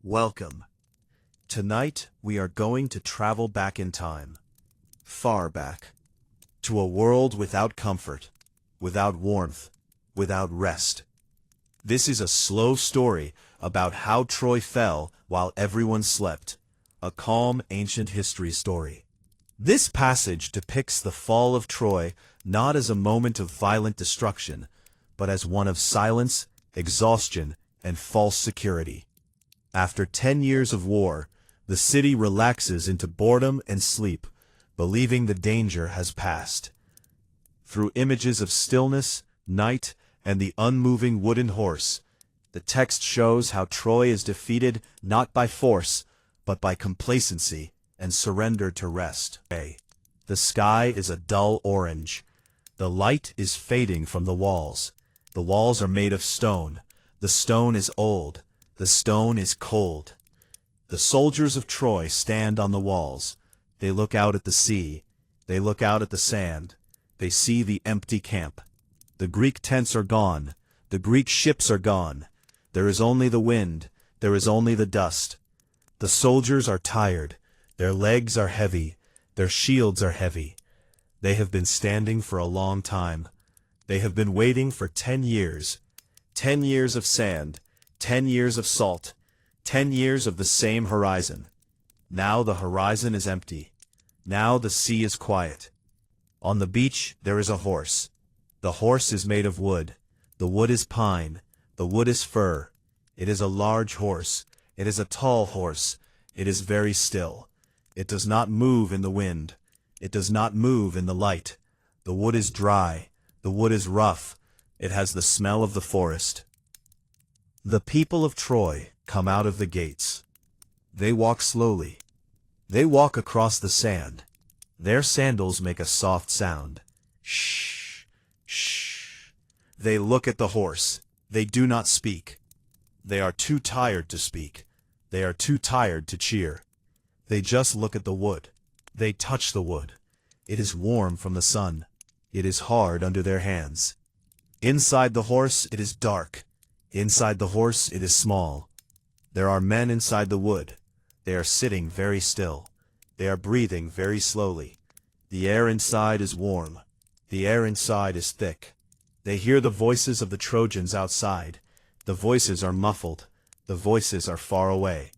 Welcome. Tonight we are going to travel back in time, far back, to a world without comfort, without warmth, without rest. This is a slow story about how Troy fell while everyone slept, a calm ancient history story. This passage depicts the fall of Troy not as a moment of violent destruction, but as one of silence, exhaustion, and false security. After 10 years of war, the city relaxes into boredom and sleep, believing the danger has passed. Through images of stillness, night, and the unmoving wooden horse, the text shows how Troy is defeated not by force, but by complacency and surrender to rest. The sky is a dull orange. The light is fading from the walls. The walls are made of stone. The stone is old. The stone is cold. The soldiers of Troy stand on the walls. They look out at the sea. They look out at the sand. They see the empty camp. The Greek tents are gone. The Greek ships are gone. There is only the wind. There is only the dust. The soldiers are tired. Their legs are heavy. Their shields are heavy. They have been standing for a long time. They have been waiting for 10 years. 10 years of sand. 10 years of salt. 10 years of the same horizon. Now the horizon is empty. Now the sea is quiet. On the beach there is a horse. The horse is made of wood. The wood is pine. The wood is fir. It is a large horse. It is a tall horse. It is very still. It does not move in the wind. It does not move in the light. The wood is dry. The wood is rough. It has the smell of the forest. The people of Troy come out of the gates. They walk slowly. They walk across the sand. Their sandals make a soft sound. Shh, shh. They look at the horse. They do not speak. They are too tired to speak. They are too tired to cheer. They just look at the wood. They touch the wood. It is warm from the sun. It is hard under their hands. Inside the horse it is dark. Inside the horse it is small. There are men inside the wood. They are sitting very still. They are breathing very slowly. The air inside is warm. The air inside is thick. They hear the voices of the Trojans outside. The voices are muffled. The voices are far away.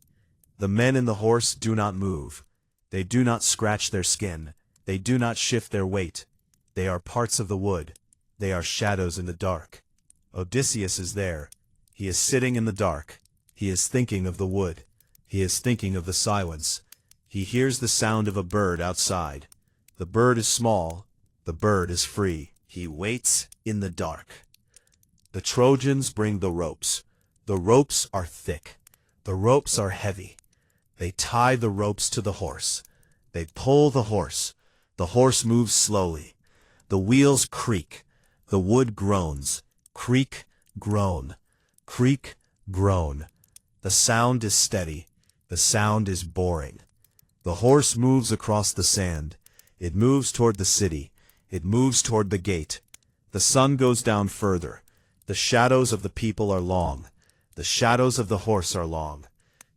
The men in the horse do not move. They do not scratch their skin. They do not shift their weight. They are parts of the wood. They are shadows in the dark. Odysseus is there. He is sitting in the dark. He is thinking of the wood. He is thinking of the silence. He hears the sound of a bird outside. The bird is small. The bird is free. He waits in the dark. The Trojans bring the ropes. The ropes are thick. The ropes are heavy. They tie the ropes to the horse. They pull the horse. The horse moves slowly. The wheels creak. The wood groans. Creak, groan. Creak, groan. The sound is steady. The sound is boring. The horse moves across the sand. It moves toward the city. It moves toward the gate. The sun goes down further. The shadows of the people are long. The shadows of the horse are long.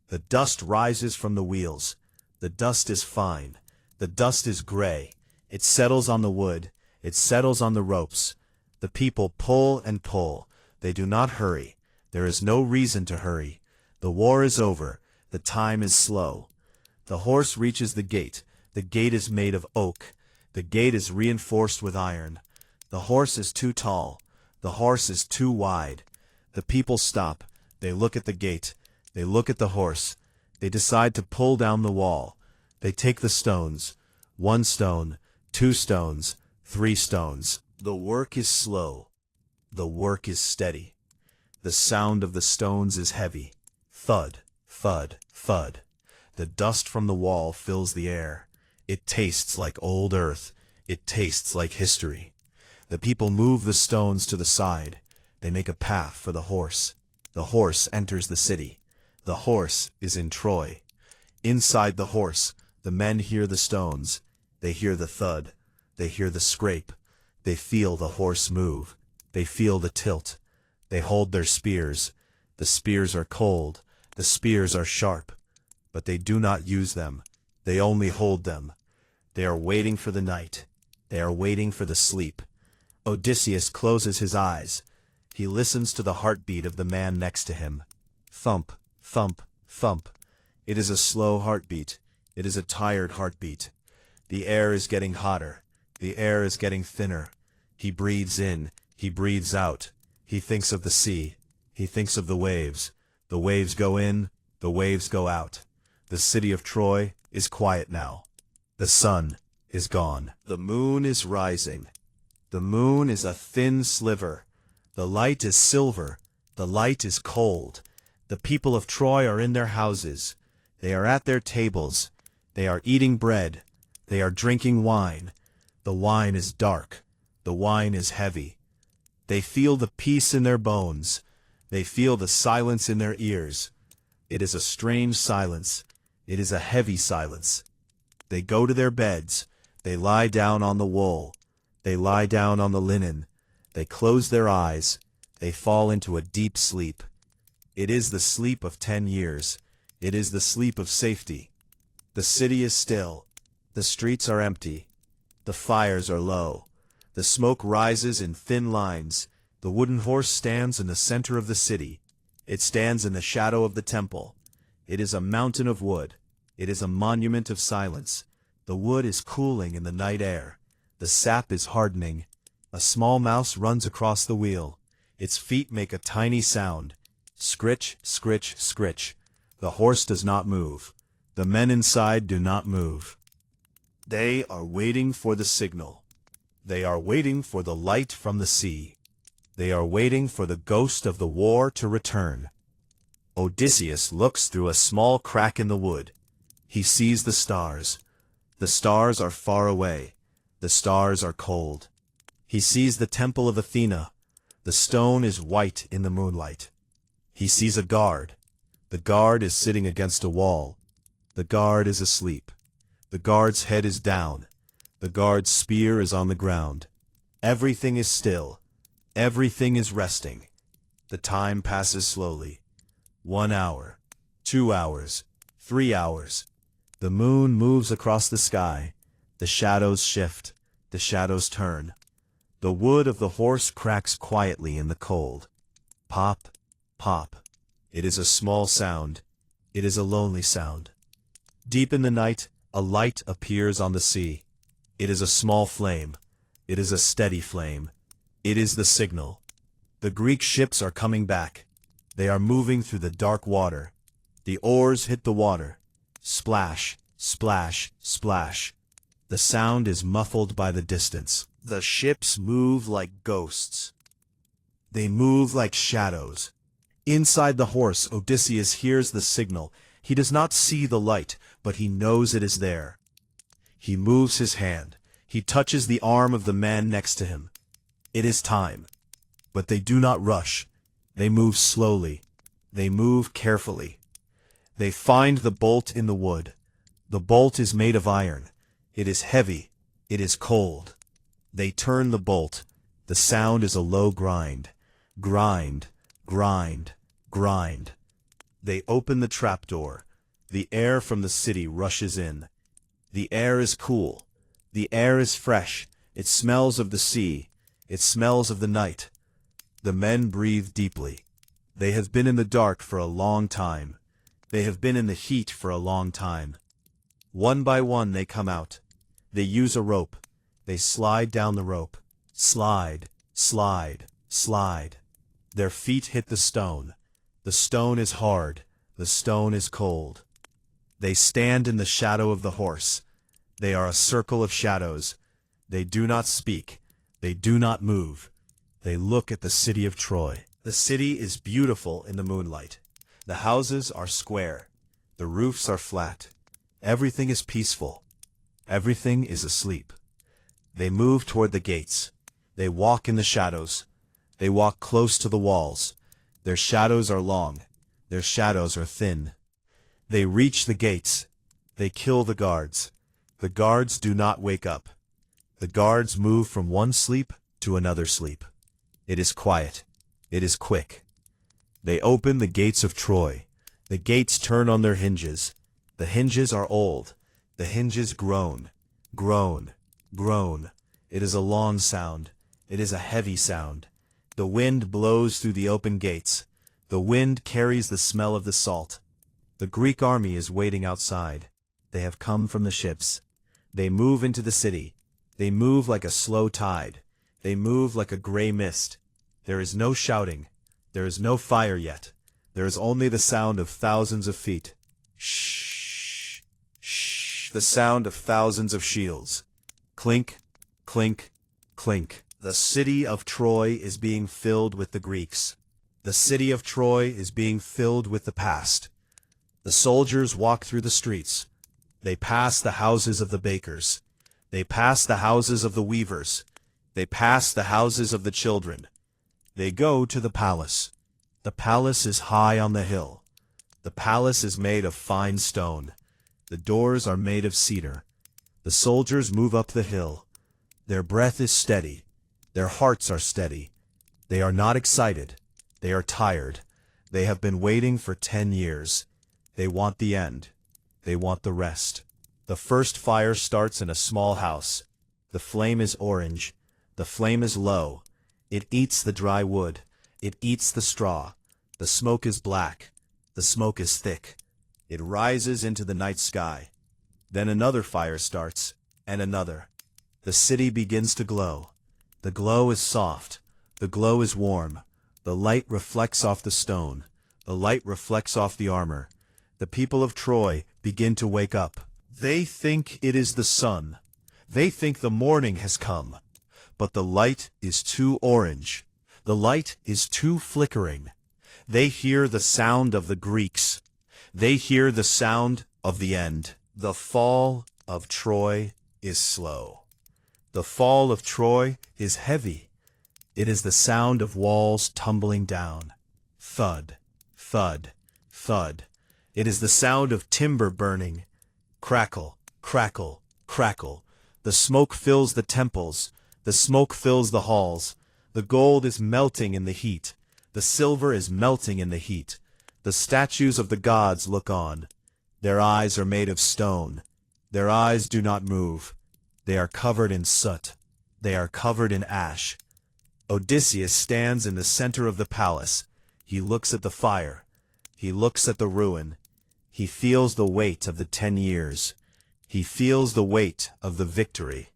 The dust rises from the wheels. The dust is fine. The dust is gray. It settles on the wood. It settles on the ropes. The people pull and pull. They do not hurry. There is no reason to hurry. The war is over. The time is slow. The horse reaches the gate. The gate is made of oak. The gate is reinforced with iron. The horse is too tall. The horse is too wide. The people stop. They look at the gate. They look at the horse. They decide to pull down the wall. They take the stones. 1 stone, 2 stones, 3 stones. The work is slow. The work is steady. The sound of the stones is heavy. Thud, thud, thud. The dust from the wall fills the air. It tastes like old earth. It tastes like history. The people move the stones to the side. They make a path for the horse. The horse enters the city. The horse is in Troy. Inside the horse, the men hear the stones. They hear the thud. They hear the scrape. They feel the horse move. They feel the tilt. They hold their spears. The spears are cold. The spears are sharp, but they do not use them. They only hold them. They are waiting for the night. They are waiting for the sleep. Odysseus closes his eyes. He listens to the heartbeat of the man next to him. Thump, thump, thump. It is a slow heartbeat. It is a tired heartbeat. The air is getting hotter. The air is getting thinner. He breathes in. He breathes out. He thinks of the sea. He thinks of the waves. The waves go in. The waves go out. The city of Troy is quiet now. The sun is gone. The moon is rising. The moon is a thin sliver. The light is silver. The light is cold. The people of Troy are in their houses. They are at their tables. They are eating bread. They are drinking wine. The wine is dark. The wine is heavy. They feel the peace in their bones. They feel the silence in their ears. It is a strange silence. It is a heavy silence. They go to their beds. They lie down on the wool. They lie down on the linen. They close their eyes. They fall into a deep sleep. It is the sleep of 10 years. It is the sleep of safety. The city is still. The streets are empty. The fires are low. The smoke rises in thin lines. The wooden horse stands in the center of the city. It stands in the shadow of the temple. It is a mountain of wood. It is a monument of silence. The wood is cooling in the night air. The sap is hardening. A small mouse runs across the wheel. Its feet make a tiny sound. Scritch, scritch, scritch. The horse does not move. The men inside do not move. They are waiting for the signal. They are waiting for the light from the sea. They are waiting for the ghost of the war to return. Odysseus looks through a small crack in the wood. He sees the stars. The stars are far away. The stars are cold. He sees the temple of Athena. The stone is white in the moonlight. He sees a guard. The guard is sitting against a wall. The guard is asleep. The guard's head is down. The guard's spear is on the ground. Everything is still. Everything is resting. The time passes slowly. 1 hour, 2 hours, 3 hours. The moon moves across the sky. The shadows shift. The shadows turn. The wood of the horse cracks quietly in the cold. Pop, pop. It is a small sound. It is a lonely sound. Deep in the night, a light appears on the sea. It is a small flame. It is a steady flame. It is the signal. The Greek ships are coming back. They are moving through the dark water. The oars hit the water. Splash, splash, splash. The sound is muffled by the distance. The ships move like ghosts. They move like shadows. Inside the horse, Odysseus hears the signal. He does not see the light, but he knows it is there. He moves his hand. He touches the arm of the man next to him. It is time. But they do not rush. They move slowly. They move carefully. They find the bolt in the wood. The bolt is made of iron. It is heavy. It is cold. They turn the bolt. The sound is a low grind. Grind, grind, grind. They open the trapdoor. The air from the city rushes in. The air is cool. The air is fresh. It smells of the sea. It smells of the night. The men breathe deeply. They have been in the dark for a long time. They have been in the heat for a long time. One by one they come out. They use a rope. They slide down the rope. Slide, slide, slide. Their feet hit the stone. The stone is hard. The stone is cold. They stand in the shadow of the horse. They are a circle of shadows. They do not speak. They do not move. They look at the city of Troy. The city is beautiful in the moonlight. The houses are square. The roofs are flat. Everything is peaceful. Everything is asleep. They move toward the gates. They walk in the shadows. They walk close to the walls. Their shadows are long. Their shadows are thin. They reach the gates. They kill the guards. The guards do not wake up. The guards move from one sleep to another sleep. It is quiet. It is quick. They open the gates of Troy. The gates turn on their hinges. The hinges are old. The hinges groan. Groan. Groan. It is a long sound. It is a heavy sound. The wind blows through the open gates. The wind carries the smell of the salt. The Greek army is waiting outside. They have come from the ships. They move into the city. They move like a slow tide. They move like a gray mist. There is no shouting. There is no fire yet. There is only the sound of thousands of feet. Shh. Shh. The sound of thousands of shields. Clink, clink, clink. The city of Troy is being filled with the Greeks. The city of Troy is being filled with the past. The soldiers walk through the streets. They pass the houses of the bakers. They pass the houses of the weavers. They pass the houses of the children. They go to the palace. The palace is high on the hill. The palace is made of fine stone. The doors are made of cedar. The soldiers move up the hill. Their breath is steady. Their hearts are steady. They are not excited. They are tired. They have been waiting for 10 years. They want the end. They want the rest. The first fire starts in a small house. The flame is orange. The flame is low. It eats the dry wood. It eats the straw. The smoke is black. The smoke is thick. It rises into the night sky. Then another fire starts, and another. The city begins to glow. The glow is soft. The glow is warm. The light reflects off the stone. The light reflects off the armor. The people of Troy begin to wake up. They think it is the sun. They think the morning has come. But the light is too orange. The light is too flickering. They hear the sound of the Greeks. They hear the sound of the end. The fall of Troy is slow. The fall of Troy is heavy. It is the sound of walls tumbling down. Thud, thud, thud. It is the sound of timber burning. Crackle, crackle, crackle. The smoke fills the temples. The smoke fills the halls. The gold is melting in the heat. The silver is melting in the heat. The statues of the gods look on. Their eyes are made of stone. Their eyes do not move. They are covered in soot. They are covered in ash. Odysseus stands in the center of the palace. He looks at the fire. He looks at the ruin. He feels the weight of the 10 years. He feels the weight of the victory.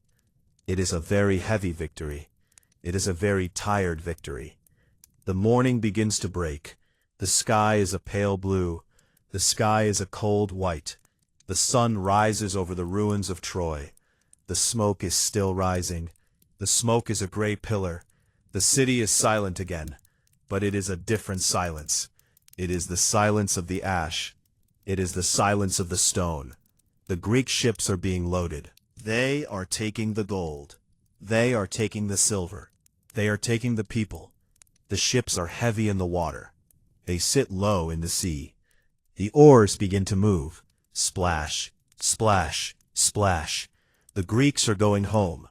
It is a very heavy victory. It is a very tired victory. The morning begins to break. The sky is a pale blue. The sky is a cold white. The sun rises over the ruins of Troy. The smoke is still rising. The smoke is a gray pillar. The city is silent again, but it is a different silence. It is the silence of the ash. It is the silence of the stone. The Greek ships are being loaded. They are taking the gold. They are taking the silver. They are taking the people. The ships are heavy in the water. They sit low in the sea. The oars begin to move. Splash, splash, splash. The Greeks are going home.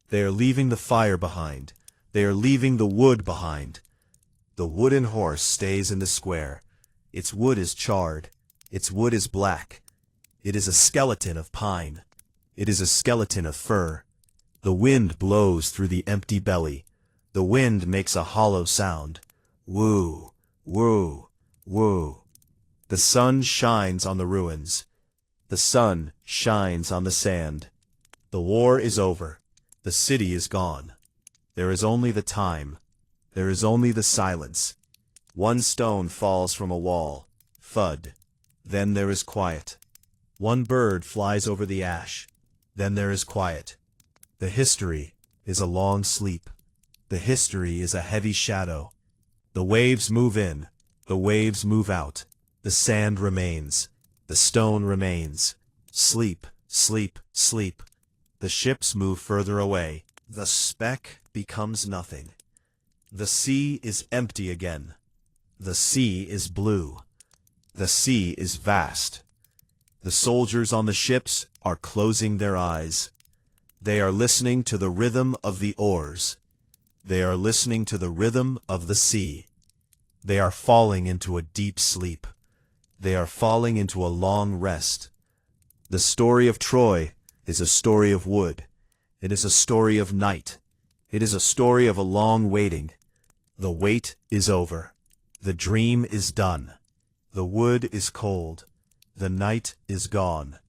They are leaving the fire behind. They are leaving the wood behind. The wooden horse stays in the square. Its wood is charred. Its wood is black. It is a skeleton of pine. It is a skeleton of fir. The wind blows through the empty belly. The wind makes a hollow sound. Woo, woo, woo. The sun shines on the ruins. The sun shines on the sand. The war is over. The city is gone. There is only the time. There is only the silence. One stone falls from a wall. Thud. Then there is quiet. One bird flies over the ash. Then there is quiet. The history is a long sleep. The history is a heavy shadow. The waves move in. The waves move out. The sand remains. The stone remains. Sleep, sleep, sleep. The ships move further away. The speck becomes nothing. The sea is empty again. The sea is blue. The sea is vast. The soldiers on the ships are closing their eyes. They are listening to the rhythm of the oars. They are listening to the rhythm of the sea. They are falling into a deep sleep. They are falling into a long rest. The story of Troy is a story of wood. It is a story of night. It is a story of a long waiting. The wait is over. The dream is done. The wood is cold. The night is gone.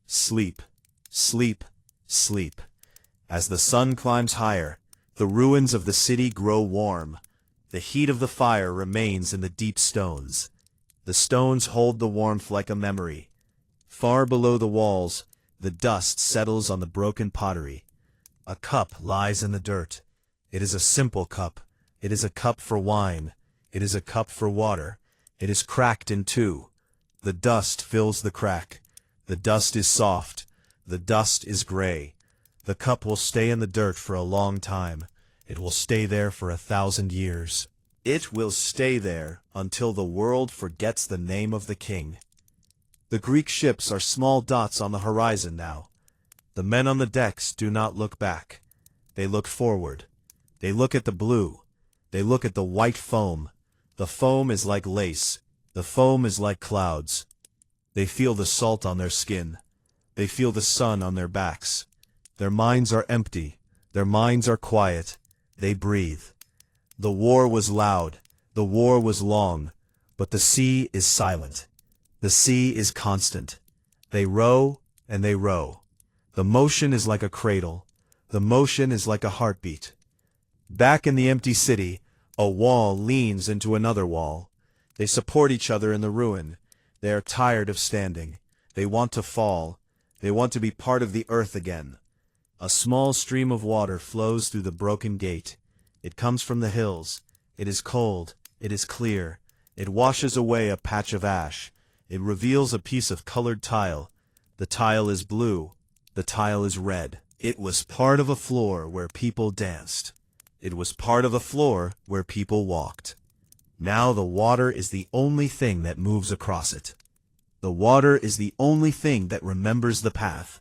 Sleep, sleep, sleep. As the sun climbs higher, the ruins of the city grow warm. The heat of the fire remains in the deep stones. The stones hold the warmth like a memory. Far below the walls, the dust settles on the broken pottery. A cup lies in the dirt. It is a simple cup. It is a cup for wine. It is a cup for water. It is cracked in two. The dust fills the crack. The dust is soft. The dust is gray. The cup will stay in the dirt for a long time. It will stay there for 1,000 years. It will stay there until the world forgets the name of the king. The Greek ships are small dots on the horizon now. The men on the decks do not look back. They look forward. They look at the blue. They look at the white foam. The foam is like lace. The foam is like clouds. They feel the salt on their skin. They feel the sun on their backs. Their minds are empty. Their minds are quiet. They breathe. The war was loud. The war was long. But the sea is silent. The sea is constant. They row and they row. The motion is like a cradle. The motion is like a heartbeat. Back in the empty city, a wall leans into another wall. They support each other in the ruin. They are tired of standing. They want to fall. They want to be part of the earth again. A small stream of water flows through the broken gate. It comes from the hills. It is cold. It is clear. It washes away a patch of ash. It reveals a piece of colored tile. The tile is blue. The tile is red. It was part of a floor where people danced. It was part of a floor where people walked. Now the water is the only thing that moves across it. The water is the only thing that remembers the path.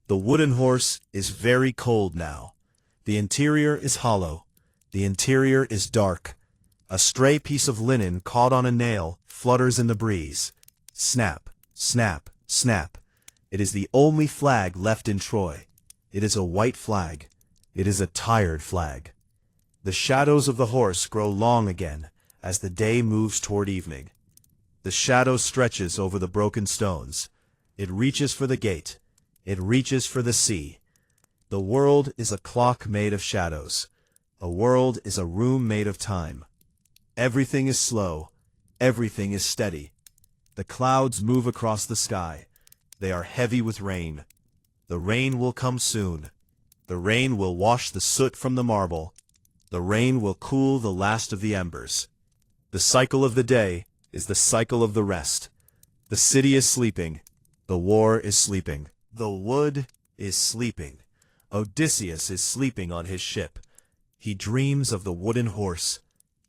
The wooden horse is very cold now. The interior is hollow. The interior is dark. A stray piece of linen caught on a nail flutters in the breeze. Snap, snap, snap. It is the only flag left in Troy. It is a white flag. It is a tired flag. The shadows of the horse grow long again as the day moves toward evening. The shadow stretches over the broken stones. It reaches for the gate. It reaches for the sea. The world is a clock made of shadows. A world is a room made of time. Everything is slow. Everything is steady. The clouds move across the sky. They are heavy with rain. The rain will come soon. The rain will wash the soot from the marble. The rain will cool the last of the embers. The cycle of the day is the cycle of the rest. The city is sleeping. The war is sleeping. The wood is sleeping. Odysseus is sleeping on his ship. He dreams of the wooden horse.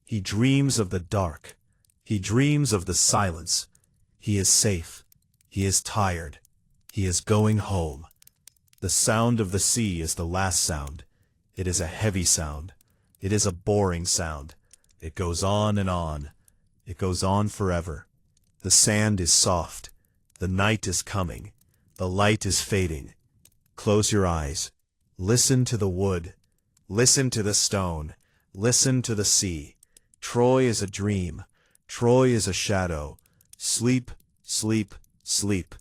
He dreams of the dark. He dreams of the silence. He is safe. He is tired. He is going home. The sound of the sea is the last sound. It is a heavy sound. It is a boring sound. It goes on and on. It goes on forever. The sand is soft. The night is coming. The light is fading. Close your eyes. Listen to the wood. Listen to the stone. Listen to the sea. Troy is a dream. Troy is a shadow. Sleep, sleep, sleep.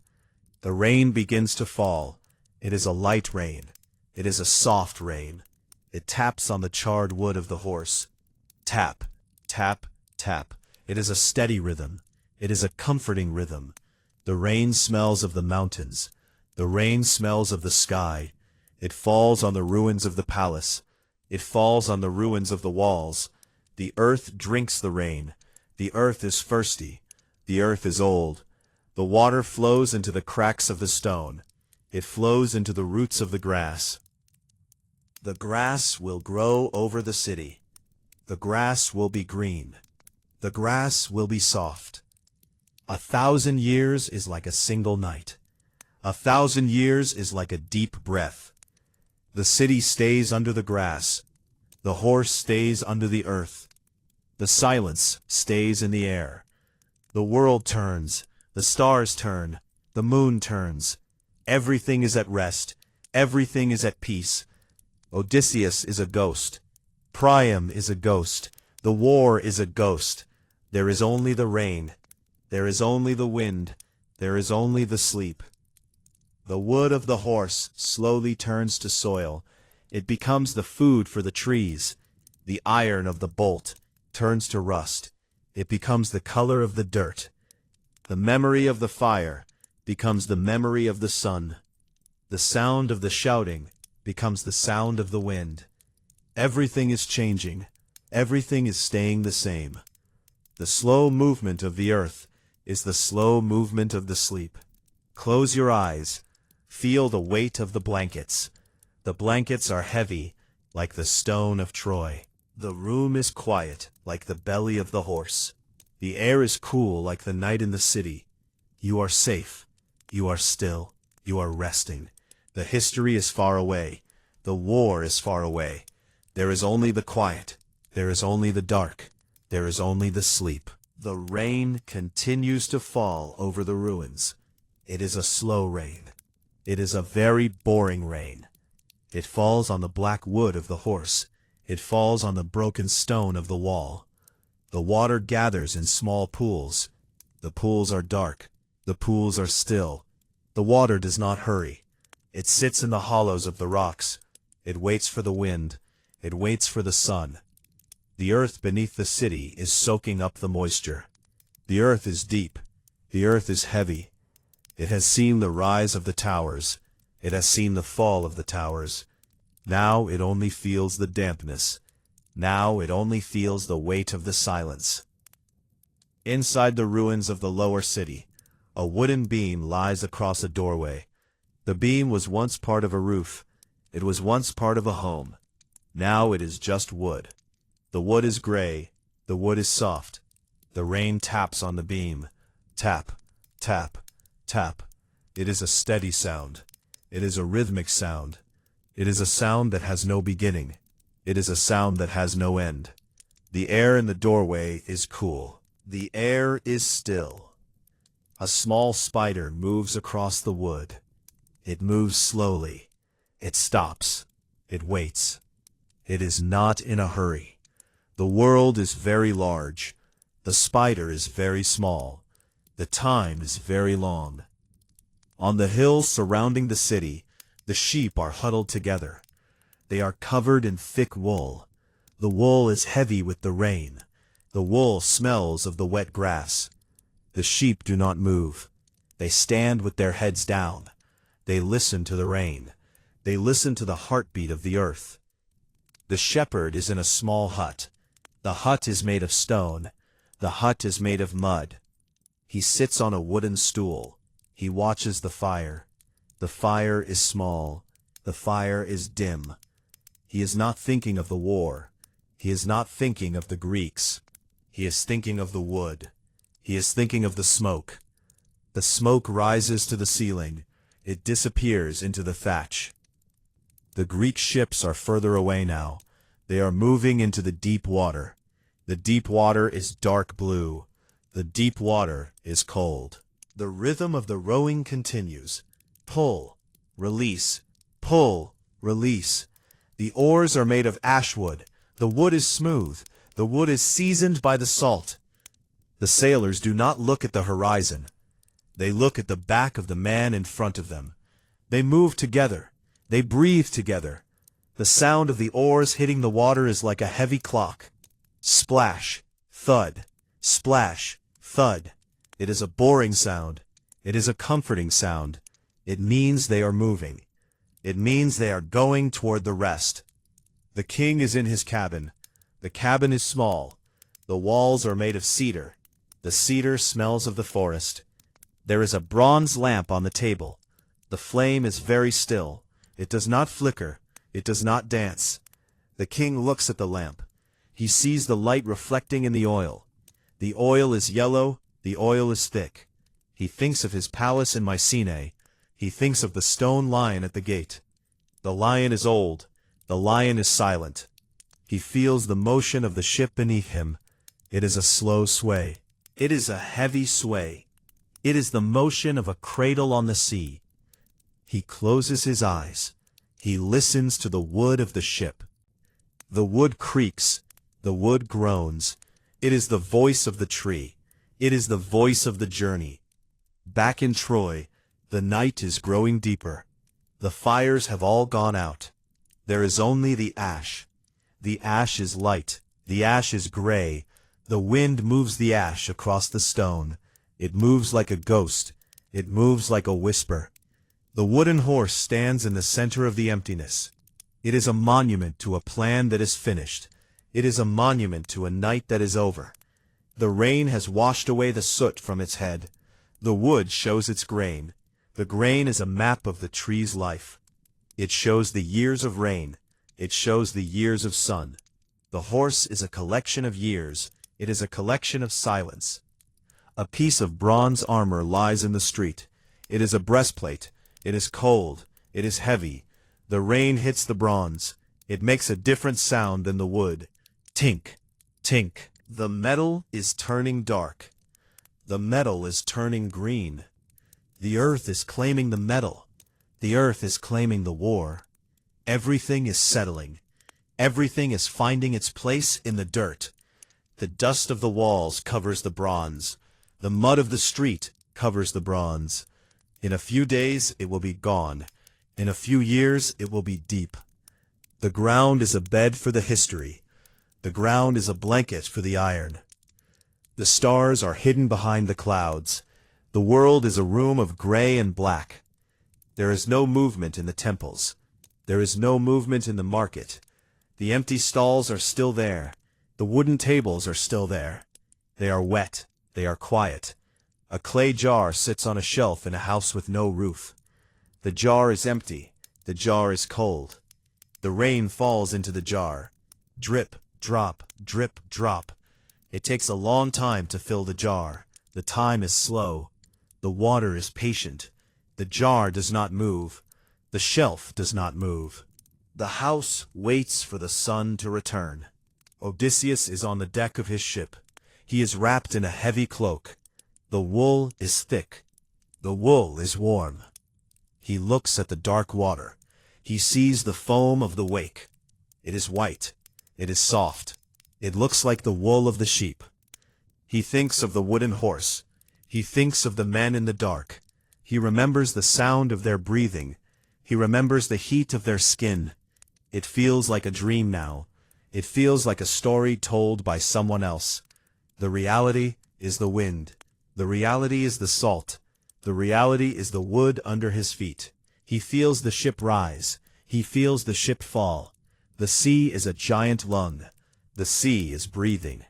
The rain begins to fall. It is a light rain. It is a soft rain. It taps on the charred wood of the horse. Tap, tap, tap. It is a steady rhythm. It is a comforting rhythm. The rain smells of the mountains. The rain smells of the sky. It falls on the ruins of the palace. It falls on the ruins of the walls. The earth drinks the rain. The earth is thirsty. The earth is old. The water flows into the cracks of the stone. It flows into the roots of the grass. The grass will grow over the city. The grass will be green. The grass will be soft. 1,000 years is like a single night. 1,000 years is like a deep breath. The city stays under the grass. The horse stays under the earth. The silence stays in the air. The world turns. The stars turn, the moon turns. Everything is at rest, everything is at peace. Odysseus is a ghost. Priam is a ghost. The war is a ghost. There is only the rain. There is only the wind. There is only the sleep. The wood of the horse slowly turns to soil. It becomes the food for the trees. The iron of the bolt turns to rust. It becomes the color of the dirt. The memory of the fire becomes the memory of the sun. The sound of the shouting becomes the sound of the wind. Everything is changing. Everything is staying the same. The slow movement of the earth is the slow movement of the sleep. Close your eyes. Feel the weight of the blankets. The blankets are heavy, like the stone of Troy. The room is quiet, like the belly of the horse. The air is cool, like the night in the city. You are safe. You are still. You are resting. The history is far away. The war is far away. There is only the quiet. There is only the dark. There is only the sleep. The rain continues to fall over the ruins. It is a slow rain. It is a very boring rain. It falls on the black wood of the horse. It falls on the broken stone of the wall. The water gathers in small pools. The pools are dark. The pools are still. The water does not hurry. It sits in the hollows of the rocks. It waits for the wind. It waits for the sun. The earth beneath the city is soaking up the moisture. The earth is deep. The earth is heavy. It has seen the rise of the towers. It has seen the fall of the towers. Now it only feels the dampness. Now it only feels the weight of the silence. Inside the ruins of the lower city, a wooden beam lies across a doorway. The beam was once part of a roof. It was once part of a home. Now it is just wood. The wood is gray. The wood is soft. The rain taps on the beam. Tap, tap, tap. It is a steady sound. It is a rhythmic sound. It is a sound that has no beginning. It is a sound that has no end. The air in the doorway is cool. The air is still. A small spider moves across the wood. It moves slowly. It stops. It waits. It is not in a hurry. The world is very large. The spider is very small. The time is very long. On the hills surrounding the city, the sheep are huddled together. They are covered in thick wool. The wool is heavy with the rain. The wool smells of the wet grass. The sheep do not move. They stand with their heads down. They listen to the rain. They listen to the heartbeat of the earth. The shepherd is in a small hut. The hut is made of stone. The hut is made of mud. He sits on a wooden stool. He watches the fire. The fire is small. The fire is dim. He is not thinking of the war. He is not thinking of the Greeks. He is thinking of the wood. He is thinking of the smoke. The smoke rises to the ceiling. It disappears into the thatch. The Greek ships are further away now. They are moving into the deep water. The deep water is dark blue. The deep water is cold. The rhythm of the rowing continues. Pull, release, pull, release. The oars are made of ash wood. The wood is smooth. The wood is seasoned by the salt. The sailors do not look at the horizon. They look at the back of the man in front of them. They move together. They breathe together. The sound of the oars hitting the water is like a heavy clock. Splash, thud, splash, thud. It is a boring sound. It is a comforting sound. It means they are moving. It means they are going toward the rest. The king is in his cabin. The cabin is small. The walls are made of cedar. The cedar smells of the forest. There is a bronze lamp on the table. The flame is very still. It does not flicker. It does not dance. The king looks at the lamp. He sees the light reflecting in the oil. The oil is yellow. The oil is thick. He thinks of his palace in Mycenae. He thinks of the stone lion at the gate. The lion is old. The lion is silent. He feels the motion of the ship beneath him. It is a slow sway. It is a heavy sway. It is the motion of a cradle on the sea. He closes his eyes. He listens to the wood of the ship. The wood creaks. The wood groans. It is the voice of the tree. It is the voice of the journey. Back in Troy, the night is growing deeper. The fires have all gone out. There is only the ash. The ash is light. The ash is gray. The wind moves the ash across the stone. It moves like a ghost. It moves like a whisper. The wooden horse stands in the center of the emptiness. It is a monument to a plan that is finished. It is a monument to a night that is over. The rain has washed away the soot from its head. The wood shows its grain. The grain is a map of the tree's life. It shows the years of rain. It shows the years of sun. The horse is a collection of years. It is a collection of silence. A piece of bronze armor lies in the street. It is a breastplate. It is cold. It is heavy. The rain hits the bronze. It makes a different sound than the wood. Tink, tink. The metal is turning dark. The metal is turning green. The earth is claiming the metal. The earth is claiming the war. Everything is settling. Everything is finding its place in the dirt. The dust of the walls covers the bronze. The mud of the street covers the bronze. In a few days it will be gone. In a few years it will be deep. The ground is a bed for the history. The ground is a blanket for the iron. The stars are hidden behind the clouds. The world is a room of gray and black. There is no movement in the temples. There is no movement in the market. The empty stalls are still there. The wooden tables are still there. They are wet. They are quiet. A clay jar sits on a shelf in a house with no roof. The jar is empty. The jar is cold. The rain falls into the jar. Drip, drop, drip, drop. It takes a long time to fill the jar. The time is slow. The water is patient. The jar does not move. The shelf does not move. The house waits for the sun to return. Odysseus is on the deck of his ship. He is wrapped in a heavy cloak. The wool is thick. The wool is warm. He looks at the dark water. He sees the foam of the wake. It is white. It is soft. It looks like the wool of the sheep. He thinks of the wooden horse. He thinks of the men in the dark. He remembers the sound of their breathing. He remembers the heat of their skin. It feels like a dream now. It feels like a story told by someone else. The reality is the wind. The reality is the salt. The reality is the wood under his feet. He feels the ship rise. He feels the ship fall. The sea is a giant lung. The sea is breathing.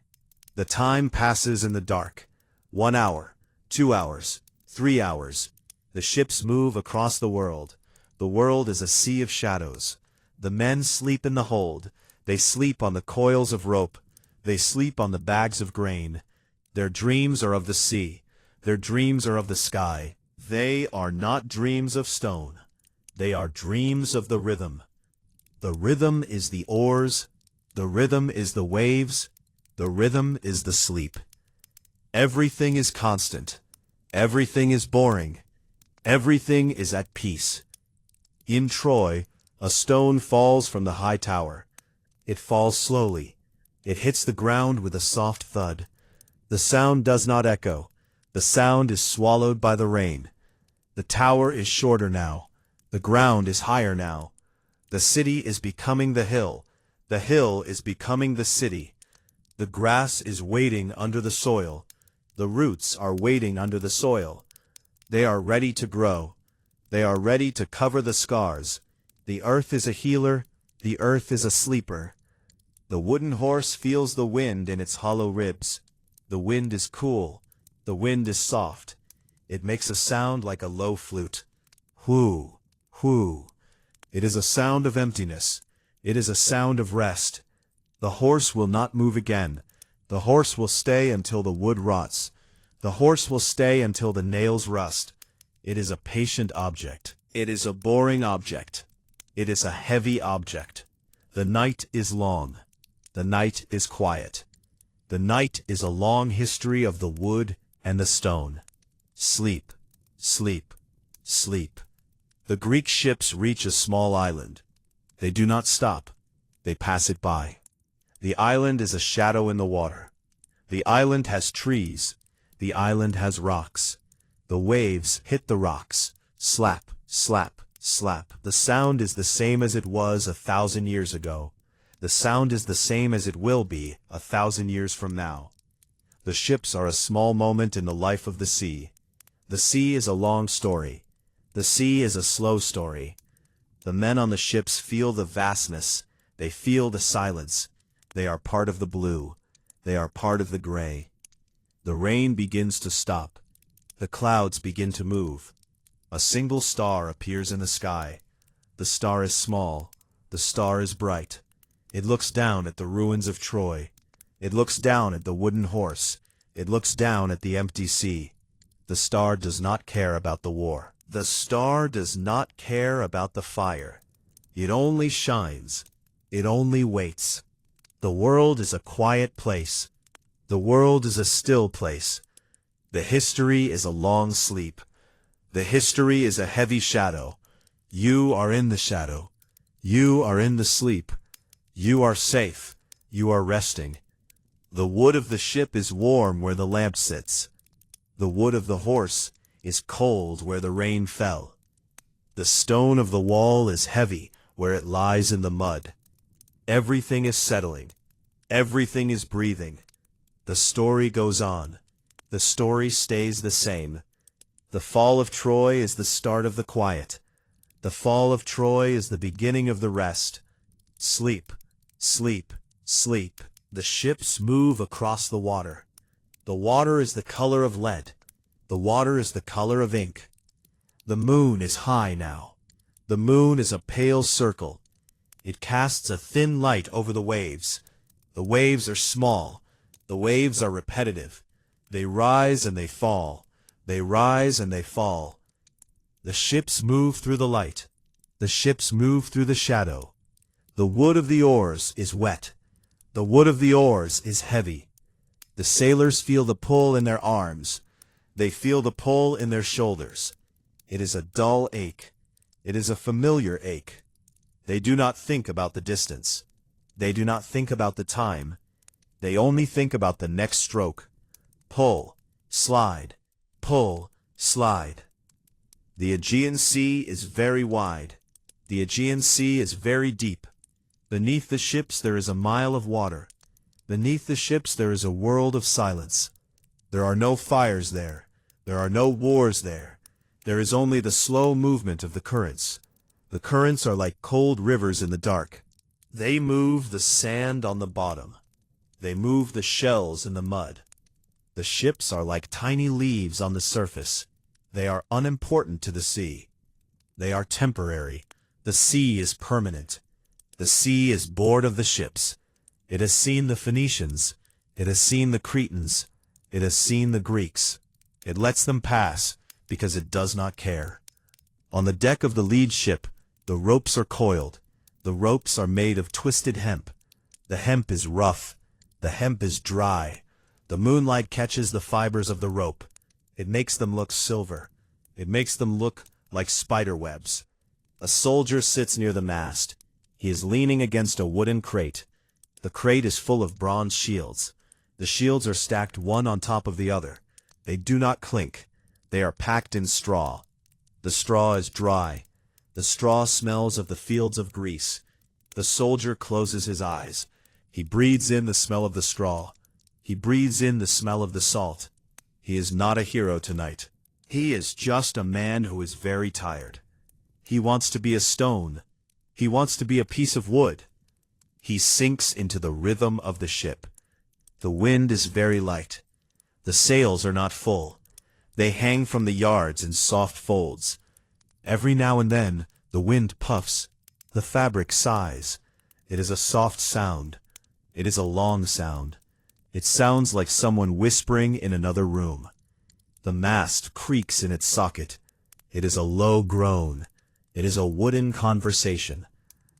The time passes in the dark. 1 hour, 2 hours, 3 hours. The ships move across the world. The world is a sea of shadows. The men sleep in the hold. They sleep on the coils of rope. They sleep on the bags of grain. Their dreams are of the sea. Their dreams are of the sky. They are not dreams of stone. They are dreams of the rhythm. The rhythm is the oars. The rhythm is the waves. The rhythm is the sleep. Everything is constant. Everything is boring. Everything is at peace. In Troy, a stone falls from the high tower. It falls slowly. It hits the ground with a soft thud. The sound does not echo. The sound is swallowed by the rain. The tower is shorter now. The ground is higher now. The city is becoming the hill. The hill is becoming the city. The grass is waiting under the soil. The roots are waiting under the soil. They are ready to grow. They are ready to cover the scars. The earth is a healer. The earth is a sleeper. The wooden horse feels the wind in its hollow ribs. The wind is cool. The wind is soft. It makes a sound like a low flute. Whoo, whoo. It is a sound of emptiness. It is a sound of rest. The horse will not move again. The horse will stay until the wood rots. The horse will stay until the nails rust. It is a patient object. It is a boring object. It is a heavy object. The night is long. The night is quiet. The night is a long history of the wood and the stone. Sleep, sleep, sleep. The Greek ships reach a small island. They do not stop. They pass it by. The island is a shadow in the water. The island has trees. The island has rocks. The waves hit the rocks. Slap, slap, slap. The sound is the same as it was 1,000 years ago. The sound is the same as it will be 1,000 years from now. The ships are a small moment in the life of the sea. The sea is a long story. The sea is a slow story. The men on the ships feel the vastness. They feel the silence. They are part of the blue. They are part of the gray. The rain begins to stop. The clouds begin to move. A single star appears in the sky. The star is small. The star is bright. It looks down at the ruins of Troy. It looks down at the wooden horse. It looks down at the empty sea. The star does not care about the war. The star does not care about the fire. It only shines. It only waits. The world is a quiet place. The world is a still place. The history is a long sleep. The history is a heavy shadow. You are in the shadow. You are in the sleep. You are safe. You are resting. The wood of the ship is warm where the lamp sits. The wood of the horse is cold where the rain fell. The stone of the wall is heavy where it lies in the mud. Everything is settling. Everything is breathing. The story goes on. The story stays the same. The fall of Troy is the start of the quiet. The fall of Troy is the beginning of the rest. Sleep, sleep, sleep. The ships move across the water. The water is the color of lead. The water is the color of ink. The moon is high now. The moon is a pale circle. It casts a thin light over the waves. The waves are small. The waves are repetitive. They rise and they fall. They rise and they fall. The ships move through the light. The ships move through the shadow. The wood of the oars is wet. The wood of the oars is heavy. The sailors feel the pull in their arms. They feel the pull in their shoulders. It is a dull ache. It is a familiar ache. They do not think about the distance. They do not think about the time. They only think about the next stroke. Pull, slide, pull, slide. The Aegean Sea is very wide. The Aegean Sea is very deep. Beneath the ships there is a mile of water. Beneath the ships there is a world of silence. There are no fires there. There are no wars there. There is only the slow movement of the currents. The currents are like cold rivers in the dark. They move the sand on the bottom. They move the shells in the mud. The ships are like tiny leaves on the surface. They are unimportant to the sea. They are temporary. The sea is permanent. The sea is bored of the ships. It has seen the Phoenicians. It has seen the Cretans. It has seen the Greeks. It lets them pass because it does not care. On the deck of the lead ship, the ropes are coiled. The ropes are made of twisted hemp. The hemp is rough. The hemp is dry. The moonlight catches the fibers of the rope. It makes them look silver. It makes them look like spider webs. A soldier sits near the mast. He is leaning against a wooden crate. The crate is full of bronze shields. The shields are stacked one on top of the other. They do not clink. They are packed in straw. The straw is dry. The straw smells of the fields of Greece. The soldier closes his eyes. He breathes in the smell of the straw. He breathes in the smell of the salt. He is not a hero tonight. He is just a man who is very tired. He wants to be a stone. He wants to be a piece of wood. He sinks into the rhythm of the ship. The wind is very light. The sails are not full. They hang from the yards in soft folds. Every now and then, the wind puffs. The fabric sighs. It is a soft sound. It is a long sound. It sounds like someone whispering in another room. The mast creaks in its socket. It is a low groan. It is a wooden conversation.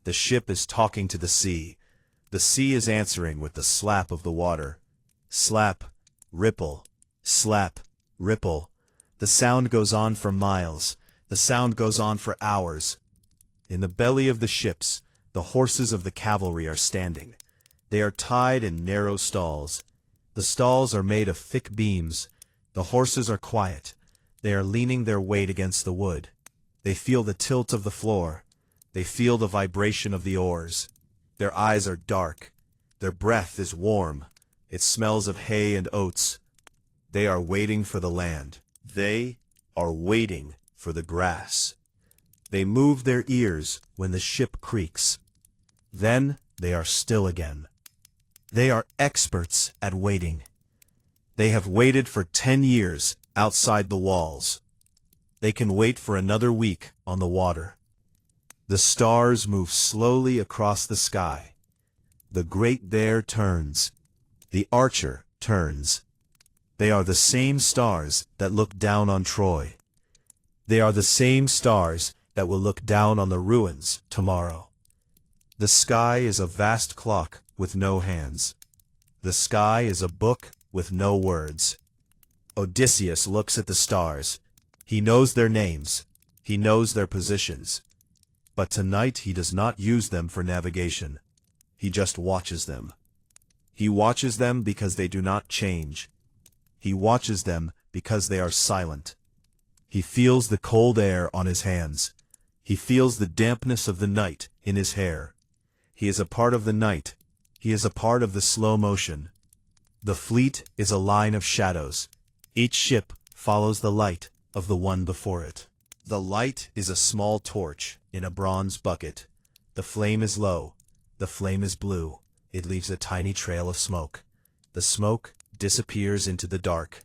The ship is talking to the sea. The sea is answering with the slap of the water. Slap, ripple, slap, ripple. The sound goes on for miles. The sound goes on for hours. In the belly of the ships, the horses of the cavalry are standing. They are tied in narrow stalls. The stalls are made of thick beams. The horses are quiet. They are leaning their weight against the wood. They feel the tilt of the floor. They feel the vibration of the oars. Their eyes are dark. Their breath is warm. It smells of hay and oats. They are waiting for the land. They are waiting for the grass. They move their ears when the ship creaks. Then they are still again. They are experts at waiting. They have waited for 10 years outside the walls. They can wait for another week on the water. The stars move slowly across the sky. The Great Bear turns. The Archer turns. They are the same stars that look down on Troy. They are the same stars that will look down on the ruins tomorrow. The sky is a vast clock with no hands. The sky is a book with no words. Odysseus looks at the stars. He knows their names. He knows their positions. But tonight he does not use them for navigation. He just watches them. He watches them because they do not change. He watches them because they are silent. He feels the cold air on his hands. He feels the dampness of the night in his hair. He is a part of the night. He is a part of the slow motion. The fleet is a line of shadows. Each ship follows the light of the one before it. The light is a small torch in a bronze bucket. The flame is low. The flame is blue. It leaves a tiny trail of smoke. The smoke disappears into the dark.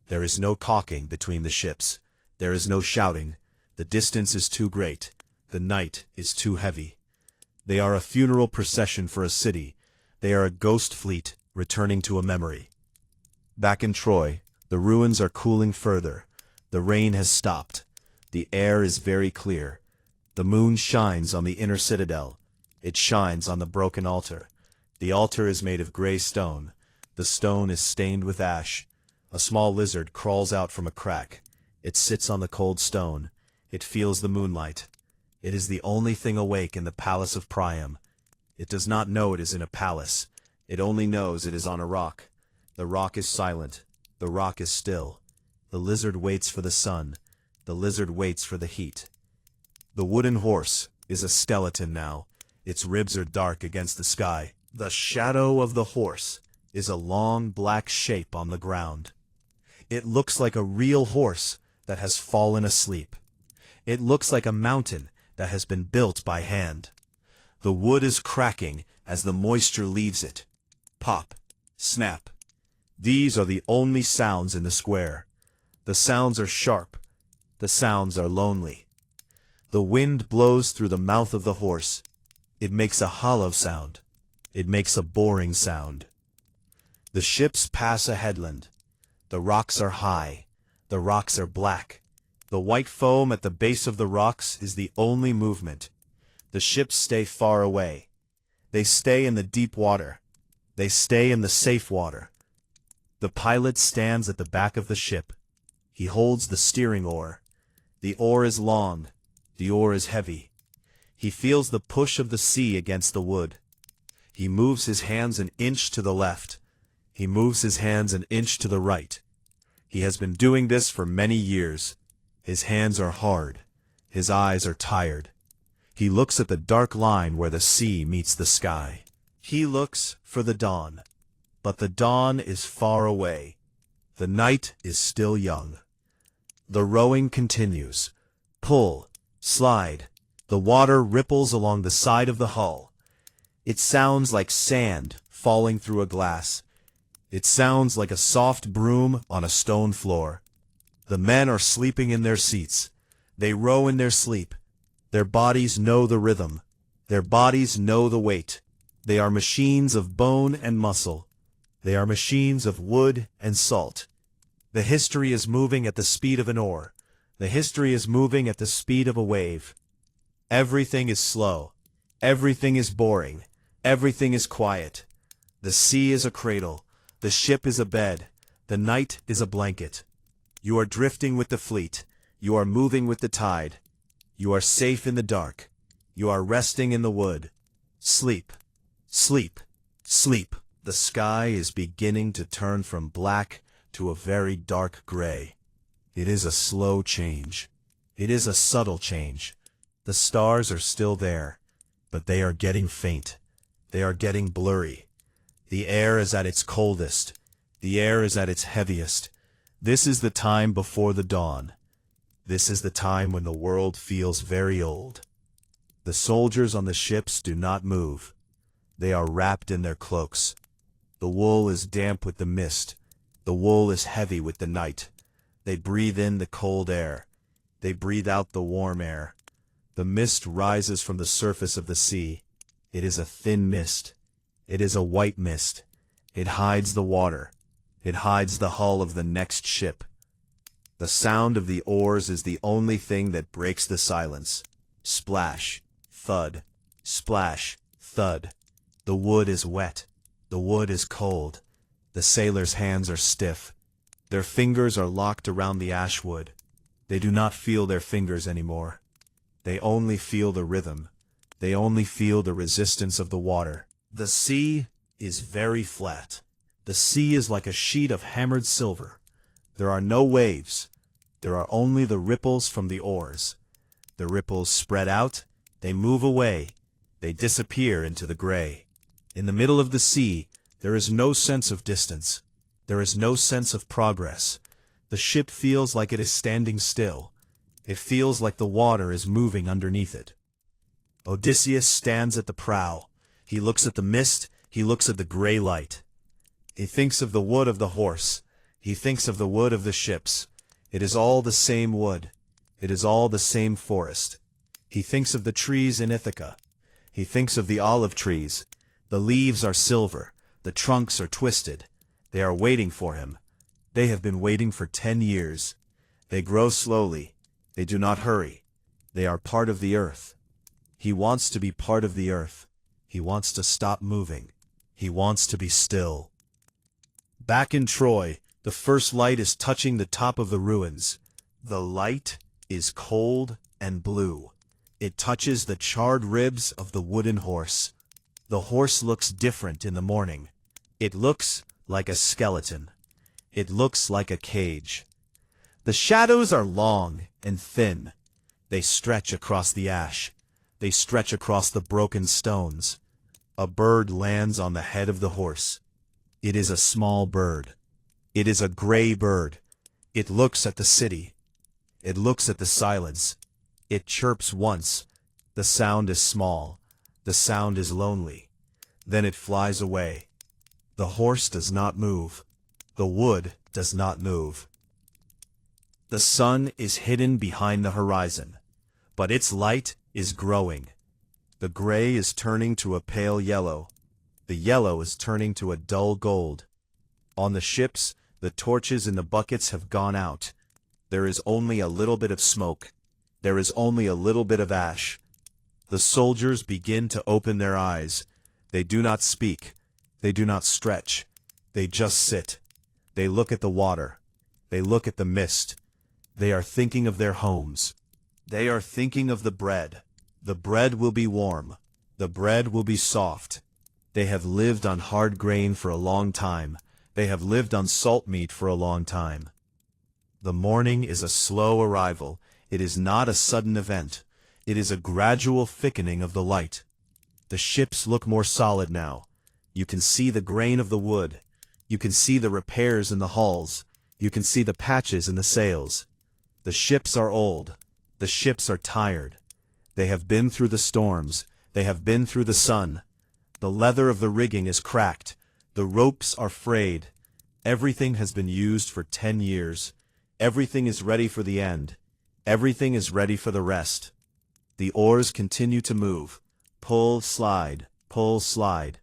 There is no talking between the ships. There is no shouting. The distance is too great. The night is too heavy. They are a funeral procession for a city. They are a ghost fleet returning to a memory. Back in Troy, the ruins are cooling further. The rain has stopped. The air is very clear. The moon shines on the inner citadel. It shines on the broken altar. The altar is made of gray stone. The stone is stained with ash. A small lizard crawls out from a crack. It sits on the cold stone. It feels the moonlight. It is the only thing awake in the palace of Priam. It does not know it is in a palace. It only knows it is on a rock. The rock is silent. The rock is still. The lizard waits for the sun. The lizard waits for the heat. The wooden horse is a skeleton now. Its ribs are dark against the sky. The shadow of the horse is a long black shape on the ground. It looks like a real horse that has fallen asleep. It looks like a mountain that has been built by hand. The wood is cracking as the moisture leaves it. Pop, snap. These are the only sounds in the square. The sounds are sharp. The sounds are lonely. The wind blows through the mouth of the horse. It makes a hollow sound. It makes a boring sound. The ships pass a headland. The rocks are high. The rocks are black. The white foam at the base of the rocks is the only movement. The ships stay far away. They stay in the deep water. They stay in the safe water. The pilot stands at the back of the ship. He holds the steering oar. The oar is long. The oar is heavy. He feels the push of the sea against the wood. He moves his hands an inch to the left. He moves his hands an inch to the right. He has been doing this for many years. His hands are hard. His eyes are tired. He looks at the dark line where the sea meets the sky. He looks for the dawn. But the dawn is far away. The night is still young. The rowing continues. Pull, slide. The water ripples along the side of the hull. It sounds like sand falling through a glass. It sounds like a soft broom on a stone floor. The men are sleeping in their seats. They row in their sleep. Their bodies know the rhythm. Their bodies know the weight. They are machines of bone and muscle. They are machines of wood and salt. The history is moving at the speed of an oar. The history is moving at the speed of a wave. Everything is slow. Everything is boring. Everything is quiet. The sea is a cradle. The ship is a bed. The night is a blanket. You are drifting with the fleet. You are moving with the tide. You are safe in the dark. You are resting in the wood. Sleep. Sleep. Sleep. The sky is beginning to turn from black to a very dark gray. It is a slow change. It is a subtle change. The stars are still there, but they are getting faint. They are getting blurry. The air is at its coldest. The air is at its heaviest. This is the time before the dawn. This is the time when the world feels very old. The soldiers on the ships do not move. They are wrapped in their cloaks. The wool is damp with the mist. The wool is heavy with the night. They breathe in the cold air. They breathe out the warm air. The mist rises from the surface of the sea. It is a thin mist. It is a white mist. It hides the water. It hides the hull of the next ship. The sound of the oars is the only thing that breaks the silence. Splash, thud, splash, thud. The wood is wet. The wood is cold. The sailors' hands are stiff. Their fingers are locked around the ash wood. They do not feel their fingers anymore. They only feel the rhythm. They only feel the resistance of the water. The sea is very flat. The sea is like a sheet of hammered silver. There are no waves. There are only the ripples from the oars. The ripples spread out. They move away. They disappear into the gray. In the middle of the sea, there is no sense of distance. There is no sense of progress. The ship feels like it is standing still. It feels like the water is moving underneath it. Odysseus stands at the prow. He looks at the mist. He looks at the gray light. He thinks of the wood of the horse. He thinks of the wood of the ships. It is all the same wood. It is all the same forest. He thinks of the trees in Ithaca. He thinks of the olive trees. The leaves are silver. The trunks are twisted. They are waiting for him. They have been waiting for 10 years. They grow slowly. They do not hurry. They are part of the earth. He wants to be part of the earth. He wants to stop moving. He wants to be still. Back in Troy, the first light is touching the top of the ruins. The light is cold and blue. It touches the charred ribs of the wooden horse. The horse looks different in the morning. It looks like a skeleton. It looks like a cage. The shadows are long and thin. They stretch across the ash. They stretch across the broken stones. A bird lands on the head of the horse. It is a small bird. It is a gray bird. It looks at the city. It looks at the silence. It chirps once. The sound is small. The sound is lonely. Then it flies away. The horse does not move. The wood does not move. The sun is hidden behind the horizon, but its light is growing. The gray is turning to a pale yellow. The yellow is turning to a dull gold. On the ships, the torches in the buckets have gone out. There is only a little bit of smoke. There is only a little bit of ash. The soldiers begin to open their eyes. They do not speak. They do not stretch. They just sit. They look at the water. They look at the mist. They are thinking of their homes. They are thinking of the bread. The bread will be warm. The bread will be soft. They have lived on hard grain for a long time. They have lived on salt meat for a long time. The morning is a slow arrival. It is not a sudden event. It is a gradual thickening of the light. The ships look more solid now. You can see the grain of the wood. You can see the repairs in the hulls. You can see the patches in the sails. The ships are old. The ships are tired. They have been through the storms. They have been through the sun. The leather of the rigging is cracked. The ropes are frayed. Everything has been used for 10 years. Everything is ready for the end. Everything is ready for the rest. The oars continue to move. Pull, slide, pull, slide.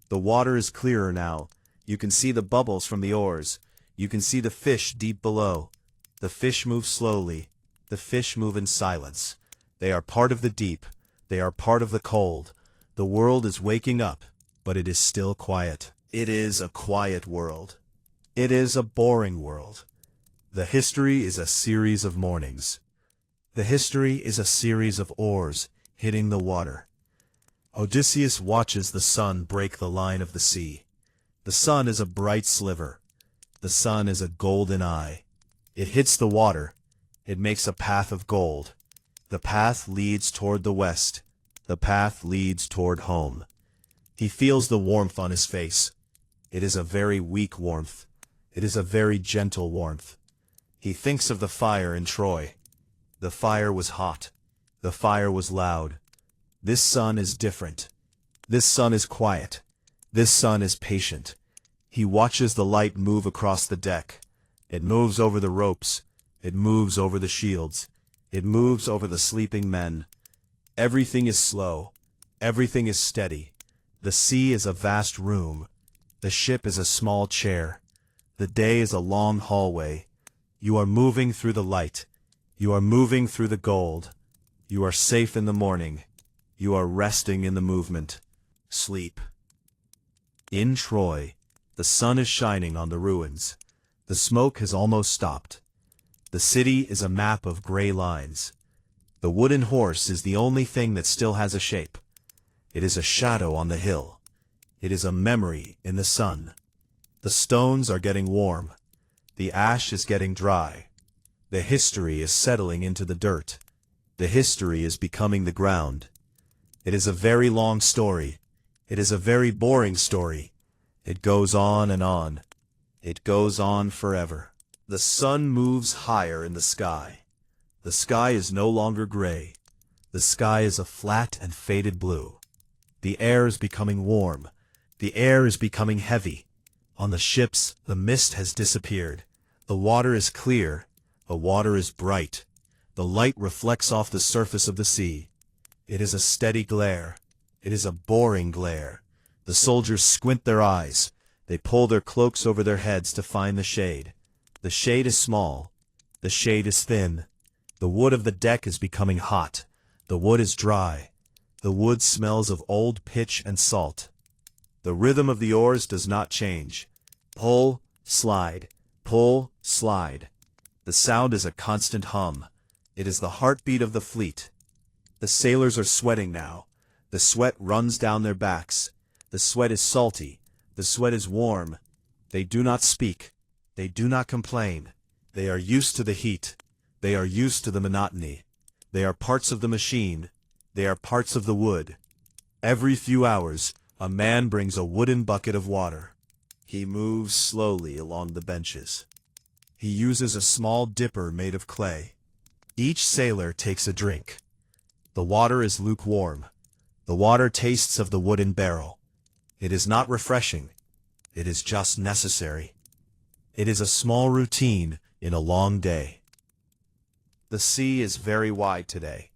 The water is clearer now. You can see the bubbles from the oars. You can see the fish deep below. The fish move slowly. The fish move in silence. They are part of the deep. They are part of the cold. The world is waking up, but it is still quiet. It is a quiet world. It is a boring world. The history is a series of mornings. The history is a series of oars hitting the water. Odysseus watches the sun break the line of the sea. The sun is a bright sliver. The sun is a golden eye. It hits the water. It makes a path of gold. The path leads toward the west. The path leads toward home. He feels the warmth on his face. It is a very weak warmth. It is a very gentle warmth. He thinks of the fire in Troy. The fire was hot. The fire was loud. This sun is different. This sun is quiet. This sun is patient. He watches the light move across the deck. It moves over the ropes. It moves over the shields. It moves over the sleeping men. Everything is slow. Everything is steady. The sea is a vast room. The ship is a small chair. The day is a long hallway. You are moving through the light. You are moving through the gold. You are safe in the morning. You are resting in the movement. Sleep. In Troy, the sun is shining on the ruins. The smoke has almost stopped. The city is a map of gray lines. The wooden horse is the only thing that still has a shape. It is a shadow on the hill. It is a memory in the sun. The stones are getting warm. The ash is getting dry. The history is settling into the dirt. The history is becoming the ground. It is a very long story. It is a very boring story. It goes on and on. It goes on forever. The sun moves higher in the sky. The sky is no longer gray. The sky is a flat and faded blue. The air is becoming warm. The air is becoming heavy. On the ships, the mist has disappeared. The water is clear. The water is bright. The light reflects off the surface of the sea. It is a steady glare. It is a boring glare. The soldiers squint their eyes. They pull their cloaks over their heads to find the shade. The shade is small. The shade is thin. The wood of the deck is becoming hot. The wood is dry. The wood smells of old pitch and salt. The rhythm of the oars does not change. Pull, slide, pull, slide. The sound is a constant hum. It is the heartbeat of the fleet. The sailors are sweating now. The sweat runs down their backs. The sweat is salty. The sweat is warm. They do not speak. They do not complain. They are used to the heat. They are used to the monotony. They are parts of the machine. They are parts of the wood. Every few hours, a man brings a wooden bucket of water. He moves slowly along the benches. He uses a small dipper made of clay. Each sailor takes a drink. The water is lukewarm. The water tastes of the wooden barrel. It is not refreshing. It is just necessary. It is a small routine in a long day. The sea is very wide today.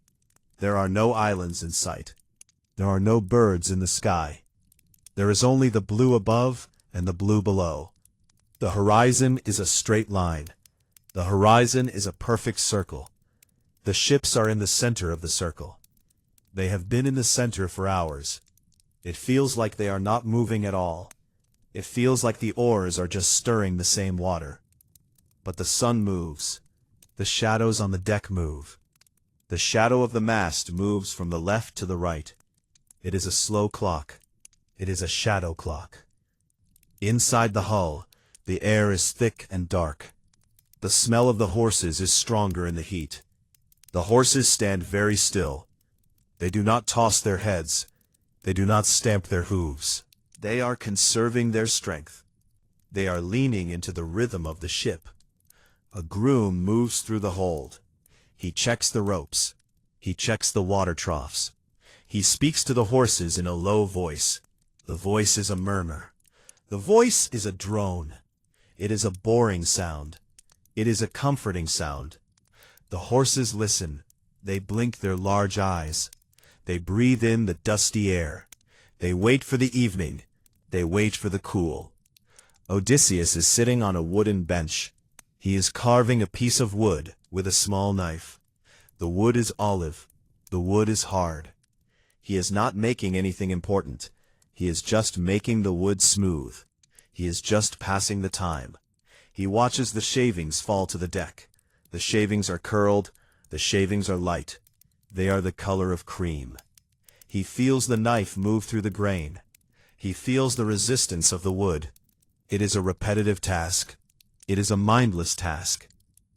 There are no islands in sight. There are no birds in the sky. There is only the blue above and the blue below. The horizon is a straight line. The horizon is a perfect circle. The ships are in the center of the circle. They have been in the center for hours. It feels like they are not moving at all. It feels like the oars are just stirring the same water. But the sun moves. The shadows on the deck move. The shadow of the mast moves from the left to the right. It is a slow clock. It is a shadow clock. Inside the hull, the air is thick and dark. The smell of the horses is stronger in the heat. The horses stand very still. They do not toss their heads. They do not stamp their hooves. They are conserving their strength. They are leaning into the rhythm of the ship. A groom moves through the hold. He checks the ropes. He checks the water troughs. He speaks to the horses in a low voice. The voice is a murmur. The voice is a drone. It is a boring sound. It is a comforting sound. The horses listen. They blink their large eyes. They breathe in the dusty air. They wait for the evening. They wait for the cool. Odysseus is sitting on a wooden bench. He is carving a piece of wood with a small knife. The wood is olive. The wood is hard. He is not making anything important. He is just making the wood smooth. He is just passing the time. He watches the shavings fall to the deck. The shavings are curled, the shavings are light. They are the color of cream. He feels the knife move through the grain. He feels the resistance of the wood. It is a repetitive task. It is a mindless task.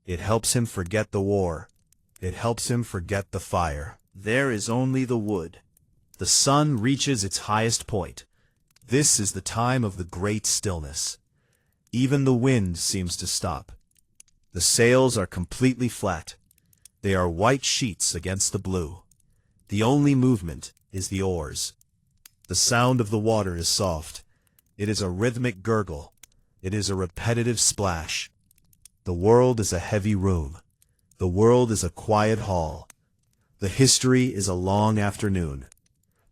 It helps him forget the war. It helps him forget the fire. There is only the wood. The sun reaches its highest point. This is the time of the great stillness. Even the wind seems to stop. The sails are completely flat. They are white sheets against the blue. The only movement is the oars. The sound of the water is soft. It is a rhythmic gurgle. It is a repetitive splash. The world is a heavy room. The world is a quiet hall. The history is a long afternoon.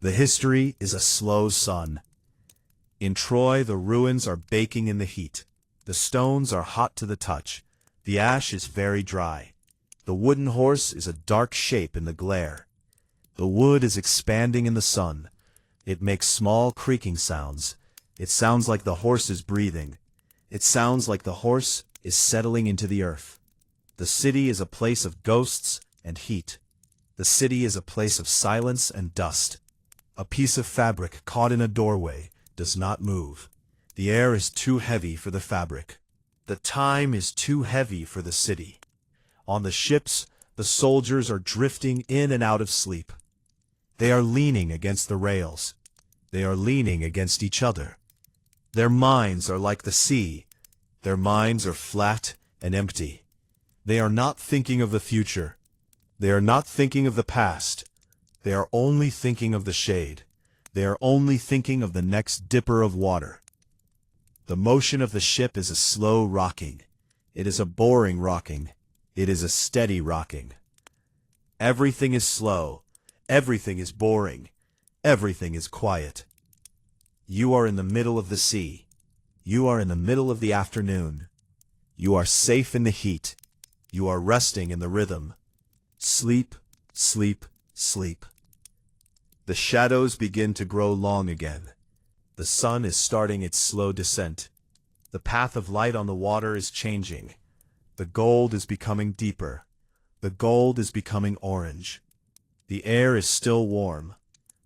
The history is a slow sun. In Troy, the ruins are baking in the heat. The stones are hot to the touch. The ash is very dry. The wooden horse is a dark shape in the glare. The wood is expanding in the sun. It makes small creaking sounds. It sounds like the horse is breathing. It sounds like the horse is settling into the earth. The city is a place of ghosts and heat. The city is a place of silence and dust. A piece of fabric caught in a doorway does not move. The air is too heavy for the fabric. The time is too heavy for the city. On the ships, the soldiers are drifting in and out of sleep. They are leaning against the rails. They are leaning against each other. Their minds are like the sea. Their minds are flat and empty. They are not thinking of the future. They are not thinking of the past. They are only thinking of the shade. They are only thinking of the next dipper of water. The motion of the ship is a slow rocking. It is a boring rocking. It is a steady rocking. Everything is slow. Everything is boring. Everything is quiet. You are in the middle of the sea. You are in the middle of the afternoon. You are safe in the heat. You are resting in the rhythm. Sleep, sleep, sleep. The shadows begin to grow long again. The sun is starting its slow descent. The path of light on the water is changing. The gold is becoming deeper. The gold is becoming orange. The air is still warm,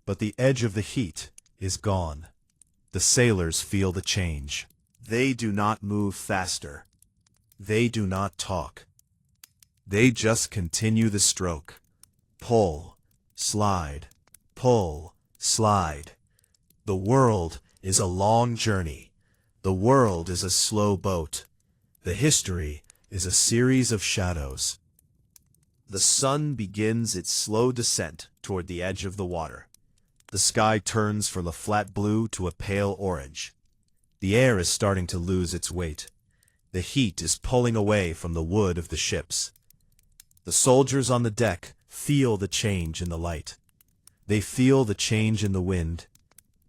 but the edge of the heat is gone. The sailors feel the change. They do not move faster. They do not talk. They just continue the stroke. Pull, slide, pull, slide. The world is a long journey. The world is a slow boat. The history is a series of shadows. The sun begins its slow descent toward the edge of the water. The sky turns from a flat blue to a pale orange. The air is starting to lose its weight. The heat is pulling away from the wood of the ships. The soldiers on the deck feel the change in the light. They feel the change in the wind.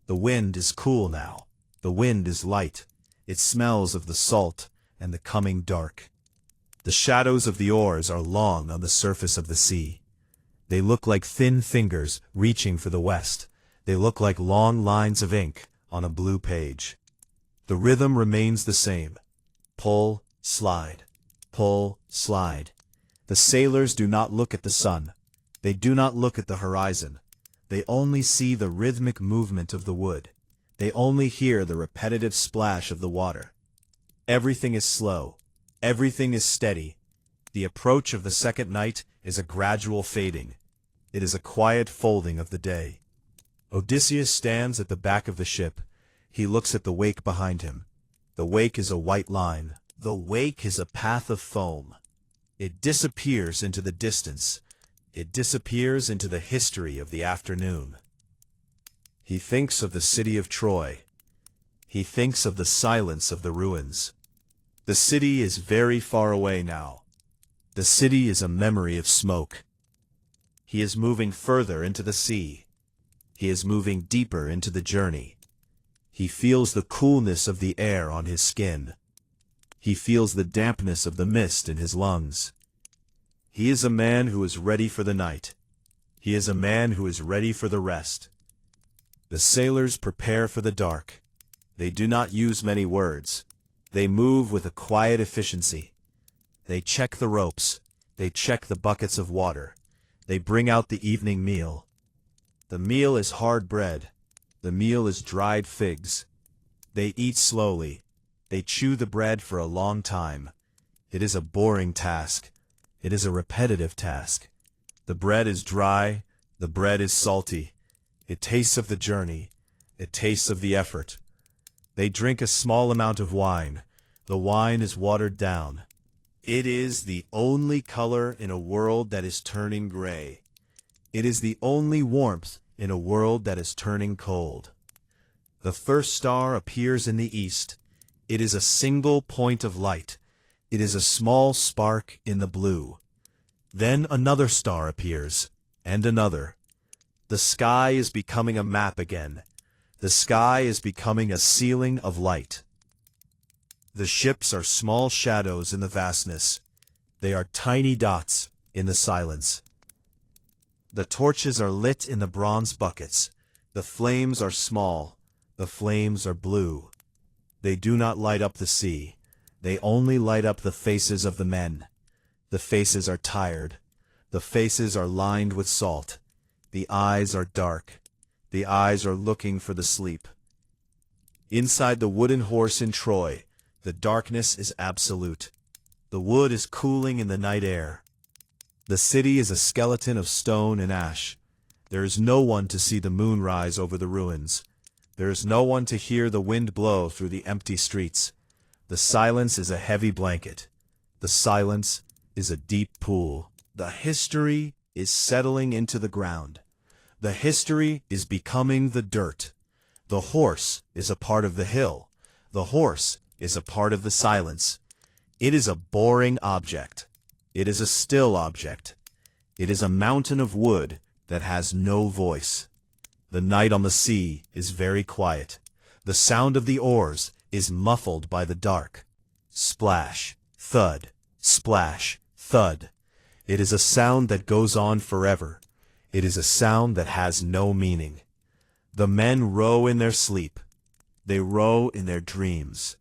The wind is cool now. The wind is light. It smells of the salt and the coming dark. The shadows of the oars are long on the surface of the sea. They look like thin fingers reaching for the west. They look like long lines of ink on a blue page. The rhythm remains the same. Pull, slide. Pull, slide. The sailors do not look at the sun. They do not look at the horizon. They only see the rhythmic movement of the wood. They only hear the repetitive splash of the water. Everything is slow. Everything is steady. The approach of the second night is a gradual fading. It is a quiet folding of the day. Odysseus stands at the back of the ship. He looks at the wake behind him. The wake is a white line. The wake is a path of foam. It disappears into the distance. It disappears into the history of the afternoon. He thinks of the city of Troy. He thinks of the silence of the ruins. The city is very far away now. The city is a memory of smoke. He is moving further into the sea. He is moving deeper into the journey. He feels the coolness of the air on his skin. He feels the dampness of the mist in his lungs. He is a man who is ready for the night. He is a man who is ready for the rest. The sailors prepare for the dark. They do not use many words. They move with a quiet efficiency. They check the ropes. They check the buckets of water. They bring out the evening meal. The meal is hard bread. The meal is dried figs. They eat slowly. They chew the bread for a long time. It is a boring task. It is a repetitive task. The bread is dry. The bread is salty. It tastes of the journey. It tastes of the effort. They drink a small amount of wine. The wine is watered down. It is the only color in a world that is turning gray. It is the only warmth in a world that is turning cold. The first star appears in the east. It is a single point of light. It is a small spark in the blue. Then another star appears, and another. The sky is becoming a map again. The sky is becoming a ceiling of light. The ships are small shadows in the vastness. They are tiny dots in the silence. The torches are lit in the bronze buckets. The flames are small. The flames are blue. They do not light up the sea. They only light up the faces of the men. The faces are tired. The faces are lined with salt. The eyes are dark. The eyes are looking for the sleep. Inside the wooden horse in Troy, the darkness is absolute. The wood is cooling in the night air. The city is a skeleton of stone and ash. There is no one to see the moon rise over the ruins. There is no one to hear the wind blow through the empty streets. The silence is a heavy blanket. The silence is a deep pool. The history is settling into the ground. The history is becoming the dirt. The horse is a part of the hill. The horse is a part of the silence. It is a boring object. It is a still object. It is a mountain of wood that has no voice. The night on the sea is very quiet. The sound of the oars is muffled by the dark. Splash, thud, splash, thud. It is a sound that goes on forever. It is a sound that has no meaning. The men row in their sleep. They row in their dreams.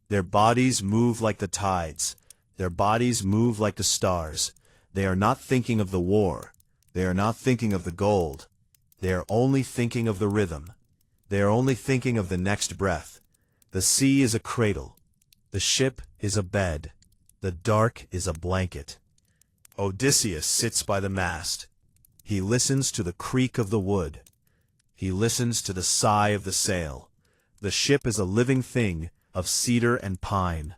Their bodies move like the tides. Their bodies move like the stars. They are not thinking of the war. They are not thinking of the gold. They are only thinking of the rhythm. They are only thinking of the next breath. The sea is a cradle. The ship is a bed. The dark is a blanket. Odysseus sits by the mast. He listens to the creak of the wood. He listens to the sigh of the sail. The ship is a living thing of cedar and pine.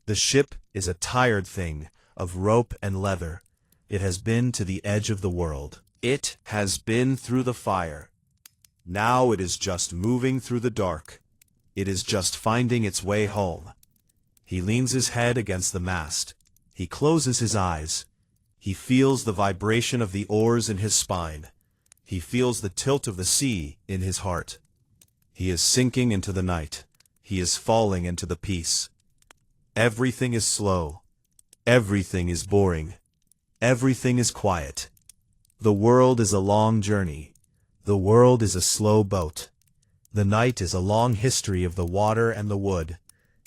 The ship is a tired thing of rope and leather. It has been to the edge of the world. It has been through the fire. Now it is just moving through the dark. It is just finding its way home. He leans his head against the mast. He closes his eyes. He feels the vibration of the oars in his spine. He feels the tilt of the sea in his heart. He is sinking into the night. He is falling into the peace. Everything is slow. Everything is boring. Everything is quiet. The world is a long journey. The world is a slow boat. The night is a long history of the water and the wood.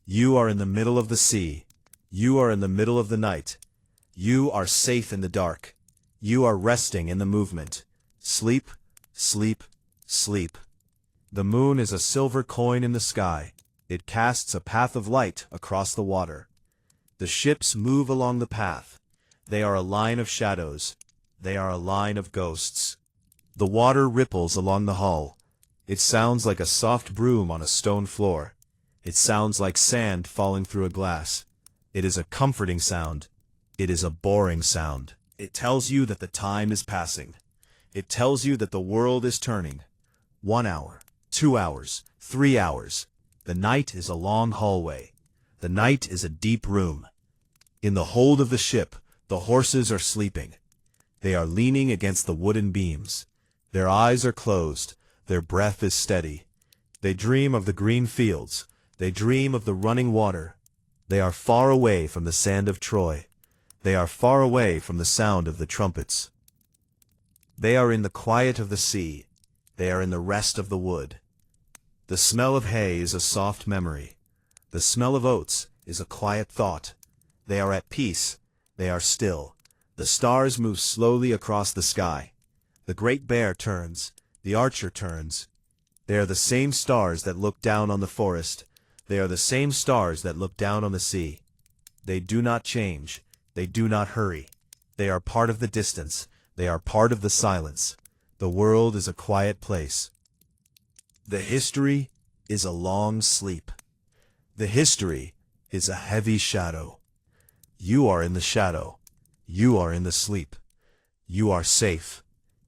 You are in the middle of the sea. You are in the middle of the night. You are safe in the dark. You are resting in the movement. Sleep, sleep, sleep. The moon is a silver coin in the sky. It casts a path of light across the water. The ships move along the path. They are a line of shadows. They are a line of ghosts. The water ripples along the hull. It sounds like a soft broom on a stone floor. It sounds like sand falling through a glass. It is a comforting sound. It is a boring sound. It tells you that the time is passing. It tells you that the world is turning. 1 hour, 2 hours, 3 hours. The night is a long hallway. The night is a deep room. In the hold of the ship, the horses are sleeping. They are leaning against the wooden beams. Their eyes are closed. Their breath is steady. They dream of the green fields. They dream of the running water. They are far away from the sand of Troy. They are far away from the sound of the trumpets. They are in the quiet of the sea. They are in the rest of the wood. The smell of hay is a soft memory. The smell of oats is a quiet thought. They are at peace. They are still. The stars move slowly across the sky. The great bear turns. The archer turns. They are the same stars that look down on the forest. They are the same stars that look down on the sea. They do not change. They do not hurry. They are part of the distance. They are part of the silence. The world is a quiet place. The history is a long sleep. The history is a heavy shadow. You are in the shadow. You are in the sleep. You are safe.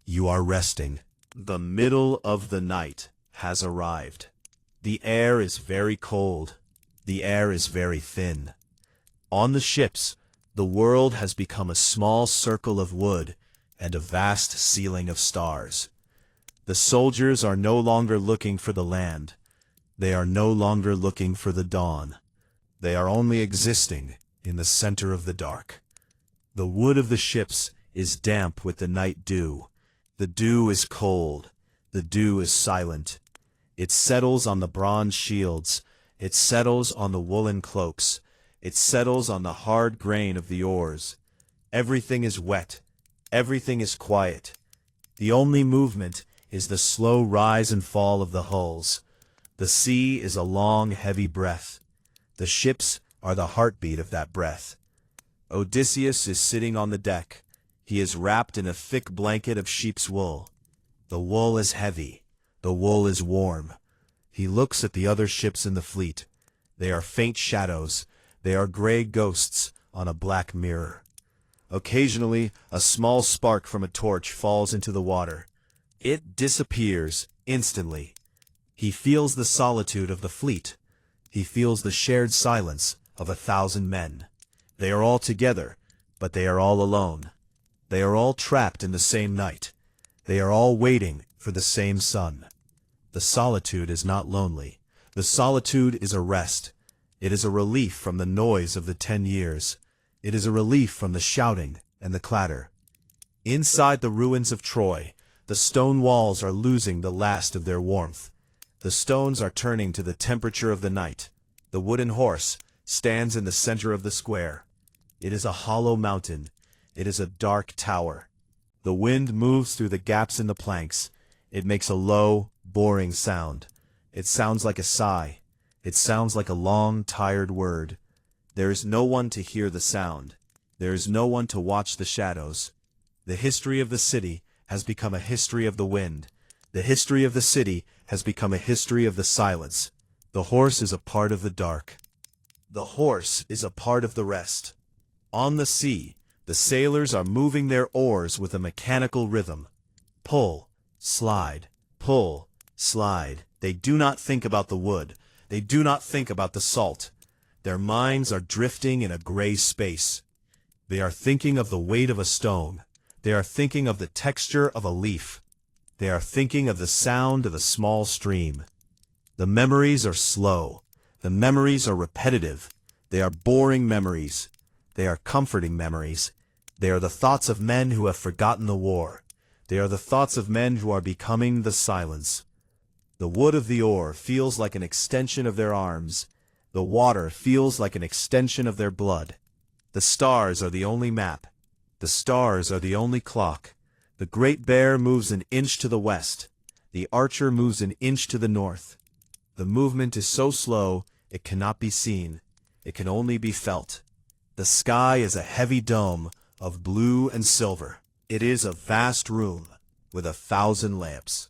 You are resting. The middle of the night has arrived. The air is very cold. The air is very thin. On the ships, the world has become a small circle of wood and a vast ceiling of stars. The soldiers are no longer looking for the land. They are no longer looking for the dawn. They are only existing in the center of the dark. The wood of the ships is damp with the night dew. The dew is cold. The dew is silent. It settles on the bronze shields. It settles on the woolen cloaks. It settles on the hard grain of the oars. Everything is wet. Everything is quiet. The only movement is the slow rise and fall of the hulls. The sea is a long, heavy breath. The ships are the heartbeat of that breath. Odysseus is sitting on the deck. He is wrapped in a thick blanket of sheep's wool. The wool is heavy. The wool is warm. He looks at the other ships in the fleet. They are faint shadows. They are gray ghosts on a black mirror. Occasionally, a small spark from a torch falls into the water. It disappears instantly. He feels the solitude of the fleet. He feels the shared silence of 1,000 men. They are all together, but they are all alone. They are all trapped in the same night. They are all waiting for the same sun. The solitude is not lonely. The solitude is a rest. It is a relief from the noise of the 10 years. It is a relief from the shouting and the clatter. Inside the ruins of Troy, the stone walls are losing the last of their warmth. The stones are turning to the temperature of the night. The wooden horse stands in the center of the square. It is a hollow mountain. It is a dark tower. The wind moves through the gaps in the planks. It makes a low, boring sound. It sounds like a sigh. It sounds like a long, tired word. There is no one to hear the sound. There is no one to watch the shadows. The history of the city has become a history of the wind. The history of the city has become a history of the silence. The horse is a part of the dark. The horse is a part of the rest. On the sea, the sailors are moving their oars with a mechanical rhythm. Pull, slide, pull, slide. They do not think about the wood. They do not think about the salt. Their minds are drifting in a gray space. They are thinking of the weight of a stone. They are thinking of the texture of a leaf. They are thinking of the sound of a small stream. The memories are slow. The memories are repetitive. They are boring memories. They are comforting memories. They are the thoughts of men who have forgotten the war. They are the thoughts of men who are becoming the silence. The wood of the oar feels like an extension of their arms. The water feels like an extension of their blood. The stars are the only map. The stars are the only clock. The great bear moves an inch to the west. The archer moves an inch to the north. The movement is so slow, it cannot be seen. It can only be felt. The sky is a heavy dome of blue and silver. It is a vast room with 1,000 lamps.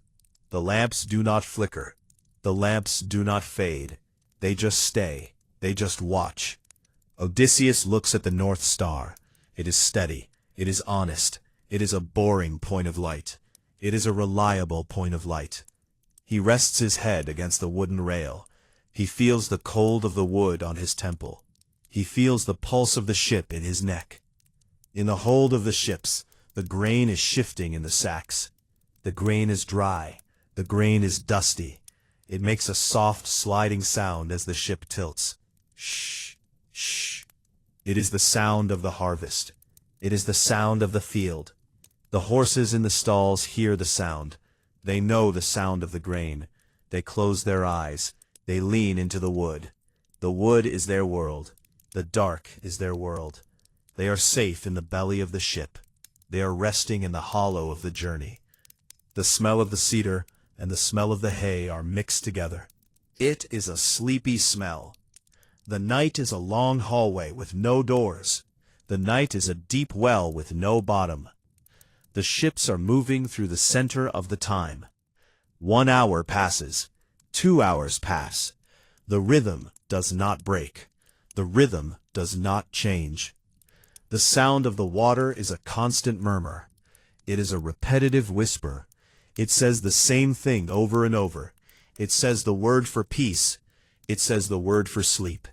The lamps do not flicker. The lamps do not fade. They just stay. They just watch. Odysseus looks at the North Star. It is steady. It is honest. It is a boring point of light. It is a reliable point of light. He rests his head against the wooden rail. He feels the cold of the wood on his temple. He feels the pulse of the ship in his neck. In the hold of the ships, the grain is shifting in the sacks. The grain is dry. The grain is dusty. It makes a soft, sliding sound as the ship tilts. Shh, shh. It is the sound of the harvest. It is the sound of the field. The horses in the stalls hear the sound. They know the sound of the grain. They close their eyes. They lean into the wood. The wood is their world. The dark is their world. They are safe in the belly of the ship. They are resting in the hollow of the journey. The smell of the cedar and the smell of the hay are mixed together. It is a sleepy smell. The night is a long hallway with no doors. The night is a deep well with no bottom. The ships are moving through the center of the time. 1 hour passes. 2 hours pass. The rhythm does not break. The rhythm does not change. The sound of the water is a constant murmur. It is a repetitive whisper. It says the same thing over and over. It says the word for peace. It says the word for sleep.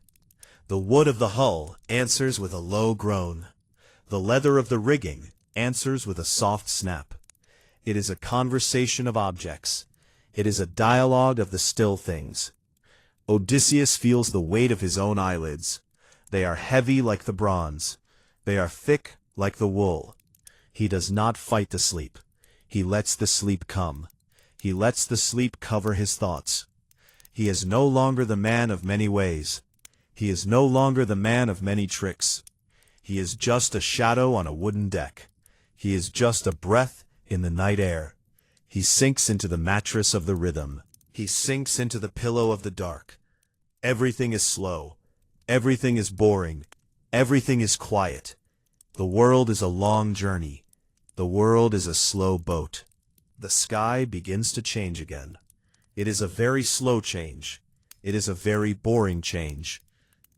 The wood of the hull answers with a low groan. The leather of the rigging answers with a soft snap. It is a conversation of objects. It is a dialogue of the still things. Odysseus feels the weight of his own eyelids. They are heavy like the bronze. They are thick like the wool. He does not fight the sleep. He lets the sleep come. He lets the sleep cover his thoughts. He is no longer the man of many ways. He is no longer the man of many tricks. He is just a shadow on a wooden deck. He is just a breath in the night air. He sinks into the mattress of the rhythm. He sinks into the pillow of the dark. Everything is slow. Everything is boring. Everything is quiet. The world is a long journey. The world is a slow boat. The sky begins to change again. It is a very slow change. It is a very boring change.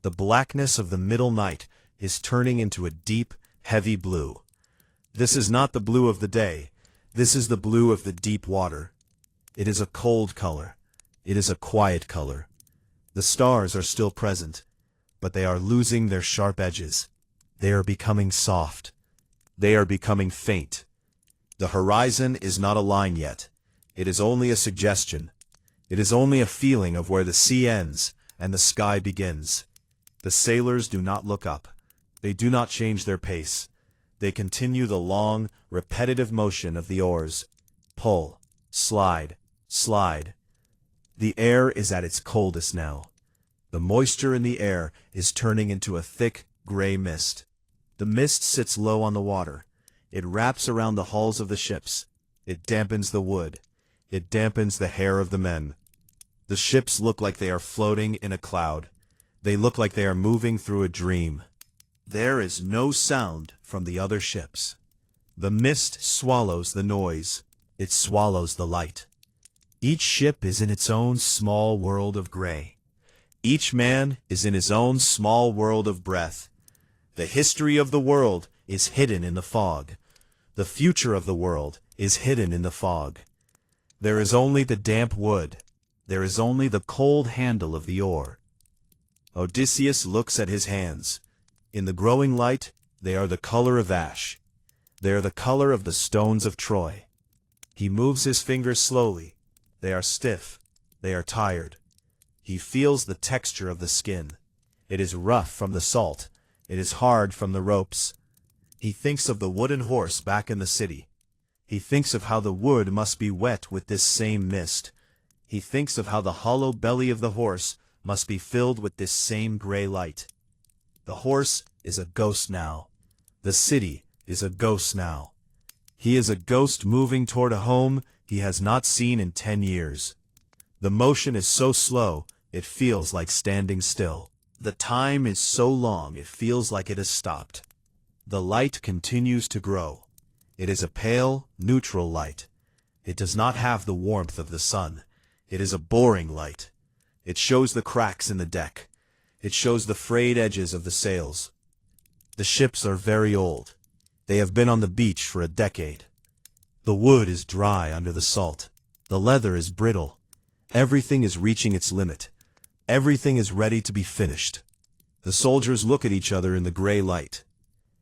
The blackness of the middle night is turning into a deep, heavy blue. This is not the blue of the day. This is the blue of the deep water. It is a cold color. It is a quiet color. The stars are still present, but they are losing their sharp edges. They are becoming soft. They are becoming faint. The horizon is not a line yet. It is only a suggestion. It is only a feeling of where the sea ends and the sky begins. The sailors do not look up. They do not change their pace. They continue the long, repetitive motion of the oars. Pull, slide, slide. The air is at its coldest now. The moisture in the air is turning into a thick, gray mist. The mist sits low on the water. It wraps around the hulls of the ships. It dampens the wood. It dampens the hair of the men. The ships look like they are floating in a cloud. They look like they are moving through a dream. There is no sound from the other ships. The mist swallows the noise. It swallows the light. Each ship is in its own small world of gray. Each man is in his own small world of breath. The history of the world is hidden in the fog. The future of the world is hidden in the fog. There is only the damp wood. There is only the cold handle of the oar. Odysseus looks at his hands. In the growing light, they are the color of ash. They are the color of the stones of Troy. He moves his fingers slowly. They are stiff. They are tired. He feels the texture of the skin. It is rough from the salt. It is hard from the ropes. He thinks of the wooden horse back in the city. He thinks of how the wood must be wet with this same mist. He thinks of how the hollow belly of the horse must be filled with this same gray light. The horse is a ghost now. The city is a ghost now. He is a ghost moving toward a home he has not seen in 10 years. The motion is so slow, it feels like standing still. The time is so long, it feels like it has stopped. The light continues to grow. It is a pale, neutral light. It does not have the warmth of the sun. It is a boring light. It shows the cracks in the deck. It shows the frayed edges of the sails. The ships are very old. They have been on the beach for a decade. The wood is dry under the salt. The leather is brittle. Everything is reaching its limit. Everything is ready to be finished. The soldiers look at each other in the gray light.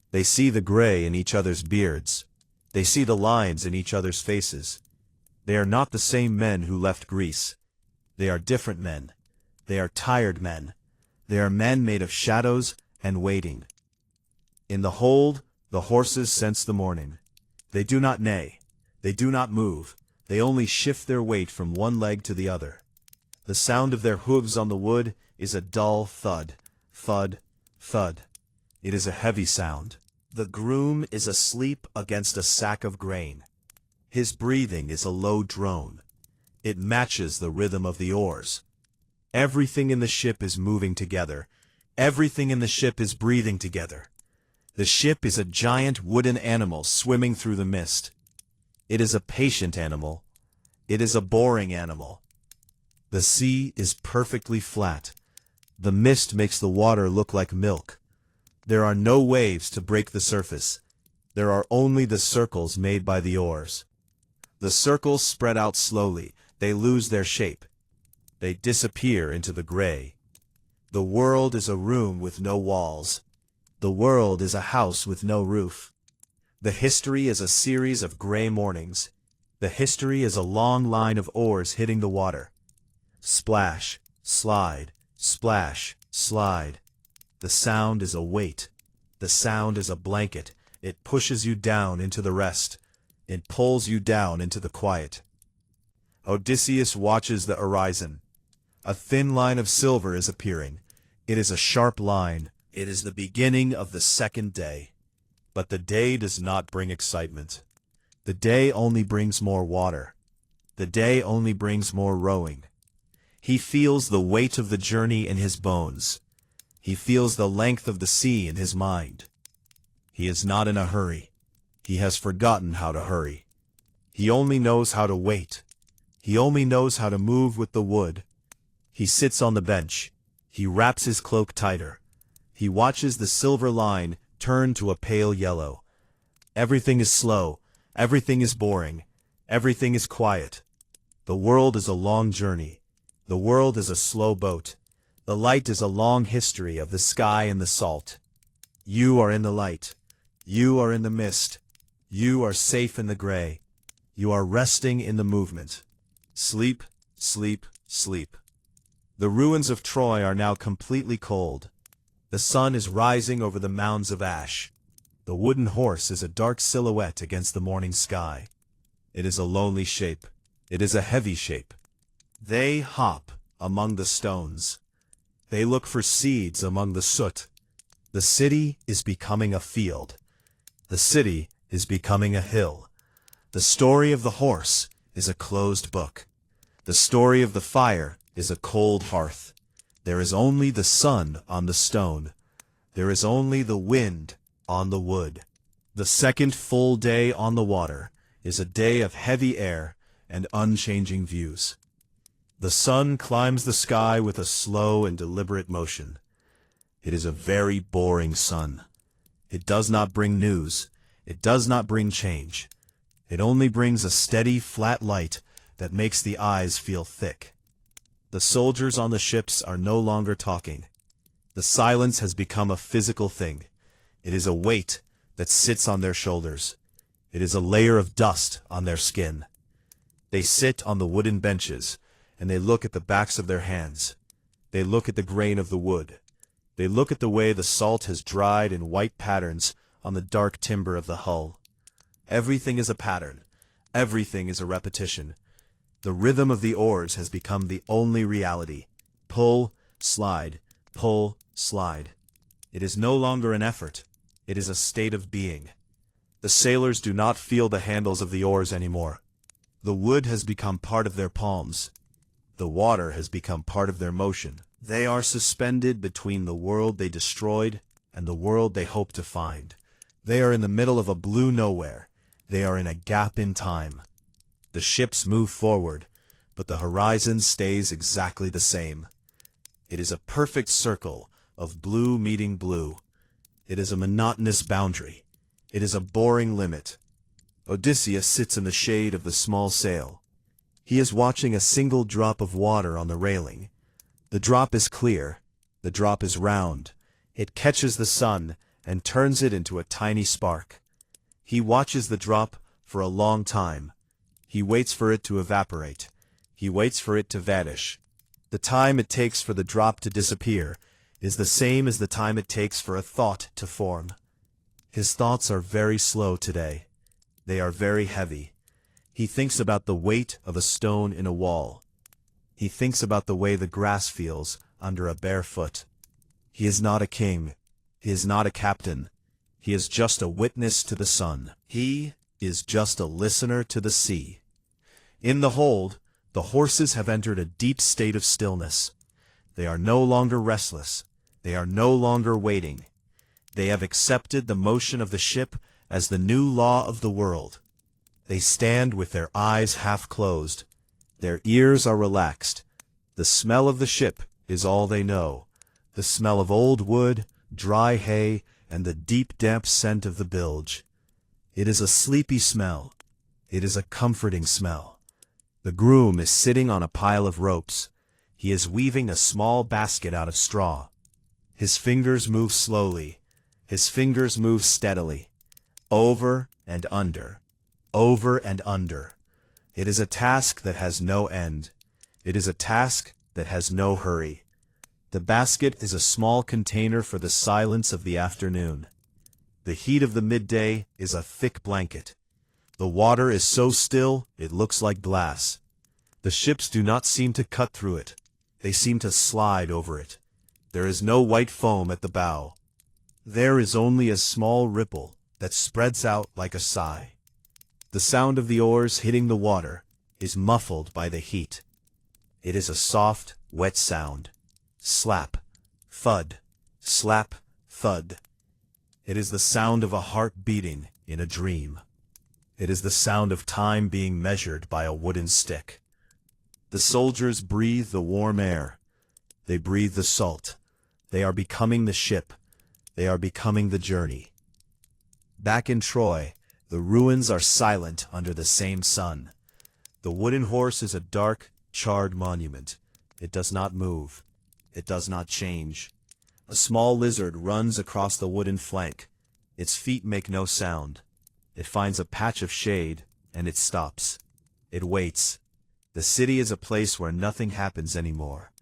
They see the gray in each other's beards. They see the lines in each other's faces. They are not the same men who left Greece. They are different men. They are tired men. They are men made of shadows and waiting. In the hold, the horses sense the morning. They do not neigh. They do not move. They only shift their weight from one leg to the other. The sound of their hooves on the wood is a dull thud, thud, thud. It is a heavy sound. The groom is asleep against a sack of grain. His breathing is a low drone. It matches the rhythm of the oars. Everything in the ship is moving together. Everything in the ship is breathing together. The ship is a giant wooden animal swimming through the mist. It is a patient animal. It is a boring animal. The sea is perfectly flat. The mist makes the water look like milk. There are no waves to break the surface. There are only the circles made by the oars. The circles spread out slowly. They lose their shape. They disappear into the gray. The world is a room with no walls. The world is a house with no roof. The history is a series of gray mornings. The history is a long line of oars hitting the water. Splash, slide, splash, slide. The sound is a weight. The sound is a blanket. It pushes you down into the rest. It pulls you down into the quiet. Odysseus watches the horizon. A thin line of silver is appearing. It is a sharp line. It is the beginning of the second day. But the day does not bring excitement. The day only brings more water. The day only brings more rowing. He feels the weight of the journey in his bones. He feels the length of the sea in his mind. He is not in a hurry. He has forgotten how to hurry. He only knows how to wait. He only knows how to move with the wood. He sits on the bench. He wraps his cloak tighter. He watches the silver line turn to a pale yellow. Everything is slow. Everything is boring. Everything is quiet. The world is a long journey. The world is a slow boat. The light is a long history of the sky and the salt. You are in the light. You are in the mist. You are safe in the gray. You are resting in the movement. Sleep, sleep, sleep. The ruins of Troy are now completely cold. The sun is rising over the mounds of ash. The wooden horse is a dark silhouette against the morning sky. It is a lonely shape. It is a heavy shape. They hop among the stones. They look for seeds among the soot. The city is becoming a field. The city is becoming a hill. The story of the horse is a closed book. The story of the fire is a cold hearth. There is only the sun on the stone. There is only the wind on the wood. The second full day on the water is a day of heavy air and unchanging views. The sun climbs the sky with a slow and deliberate motion. It is a very boring sun. It does not bring news. It does not bring change. It only brings a steady, flat light that makes the eyes feel thick. The soldiers on the ships are no longer talking. The silence has become a physical thing. It is a weight that sits on their shoulders. It is a layer of dust on their skin. They sit on the wooden benches, and they look at the backs of their hands. They look at the grain of the wood. They look at the way the salt has dried in white patterns on the dark timber of the hull. Everything is a pattern. Everything is a repetition. The rhythm of the oars has become the only reality. Pull, slide, pull, slide. It is no longer an effort. It is a state of being. The sailors do not feel the handles of the oars anymore. The wood has become part of their palms. The water has become part of their motion. They are suspended between the world they destroyed and the world they hope to find. They are in the middle of a blue nowhere. They are in a gap in time. The ships move forward, but the horizon stays exactly the same. It is a perfect circle of blue meeting blue. It is a monotonous boundary. It is a boring limit. Odysseus sits in the shade of the small sail. He is watching a single drop of water on the railing. The drop is clear. The drop is round. It catches the sun and turns it into a tiny spark. He watches the drop for a long time. He waits for it to evaporate. He waits for it to vanish. The time it takes for the drop to disappear is the same as the time it takes for a thought to form. His thoughts are very slow today. They are very heavy. He thinks about the weight of a stone in a wall. He thinks about the way the grass feels under a bare foot. He is not a king. He is not a captain. He is just a witness to the sun. He is just a listener to the sea. In the hold, the horses have entered a deep state of stillness. They are no longer restless. They are no longer waiting. They have accepted the motion of the ship as the new law of the world. They stand with their eyes half closed. Their ears are relaxed. The smell of the ship is all they know. The smell of old wood, dry hay, and the deep damp scent of the bilge. It is a sleepy smell. It is a comforting smell. The groom is sitting on a pile of ropes. He is weaving a small basket out of straw. His fingers move slowly. His fingers move steadily. Over and under. Over and under. It is a task that has no end. It is a task that has no hurry. The basket is a small container for the silence of the afternoon. The heat of the midday is a thick blanket. The water is so still it looks like glass. The ships do not seem to cut through it. They seem to slide over it. There is no white foam at the bow. There is only a small ripple that spreads out like a sigh. The sound of the oars hitting the water is muffled by the heat. It is a soft, wet sound. Slap, thud, slap, thud. It is the sound of a heart beating in a dream. It is the sound of time being measured by a wooden stick. The soldiers breathe the warm air. They breathe the salt. They are becoming the ship. They are becoming the journey. Back in Troy, the ruins are silent under the same sun. The wooden horse is a dark, charred monument. It does not move. It does not change. A small lizard runs across the wooden flank. Its feet make no sound. It finds a patch of shade, and it stops. It waits. The city is a place where nothing happens anymore.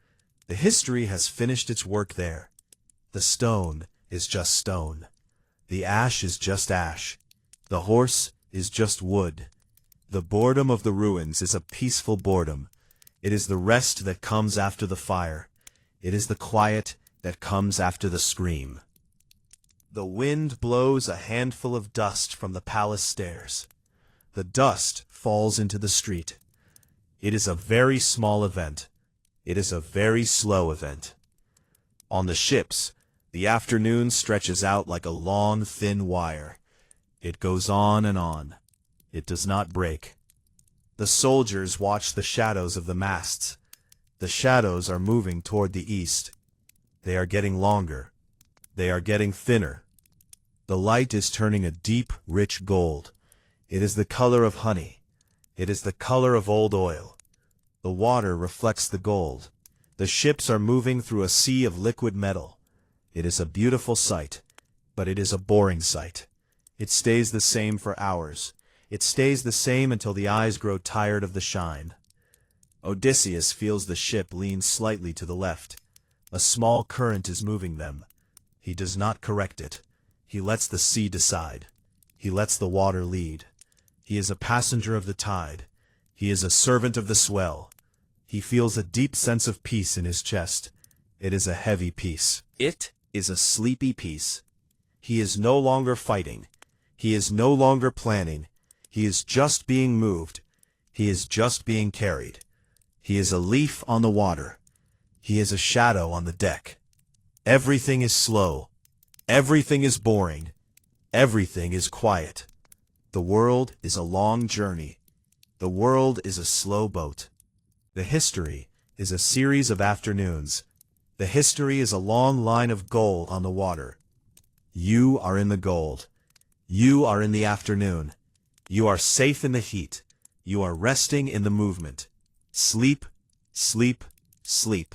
The history has finished its work there. The stone is just stone. The ash is just ash. The horse is just wood. The boredom of the ruins is a peaceful boredom. It is the rest that comes after the fire. It is the quiet that comes after the scream. The wind blows a handful of dust from the palace stairs. The dust falls into the street. It is a very small event. It is a very slow event. On the ships, the afternoon stretches out like a long, thin wire. It goes on and on. It does not break. The soldiers watch the shadows of the masts. The shadows are moving toward the east. They are getting longer. They are getting thinner. The light is turning a deep, rich gold. It is the color of honey. It is the color of old oil. The water reflects the gold. The ships are moving through a sea of liquid metal. It is a beautiful sight, but it is a boring sight. It stays the same for hours. It stays the same until the eyes grow tired of the shine. Odysseus feels the ship lean slightly to the left. A small current is moving them. He does not correct it. He lets the sea decide. He lets the water lead. He is a passenger of the tide. He is a servant of the swell. He feels a deep sense of peace in his chest. It is a heavy peace. It is a sleepy peace. He is no longer fighting. He is no longer planning. He is just being moved. He is just being carried. He is a leaf on the water. He is a shadow on the deck. Everything is slow. Everything is boring. Everything is quiet. The world is a long journey. The world is a slow boat. The history is a series of afternoons. The history is a long line of gold on the water. You are in the gold. You are in the afternoon. You are safe in the heat. You are resting in the movement. Sleep, sleep, sleep.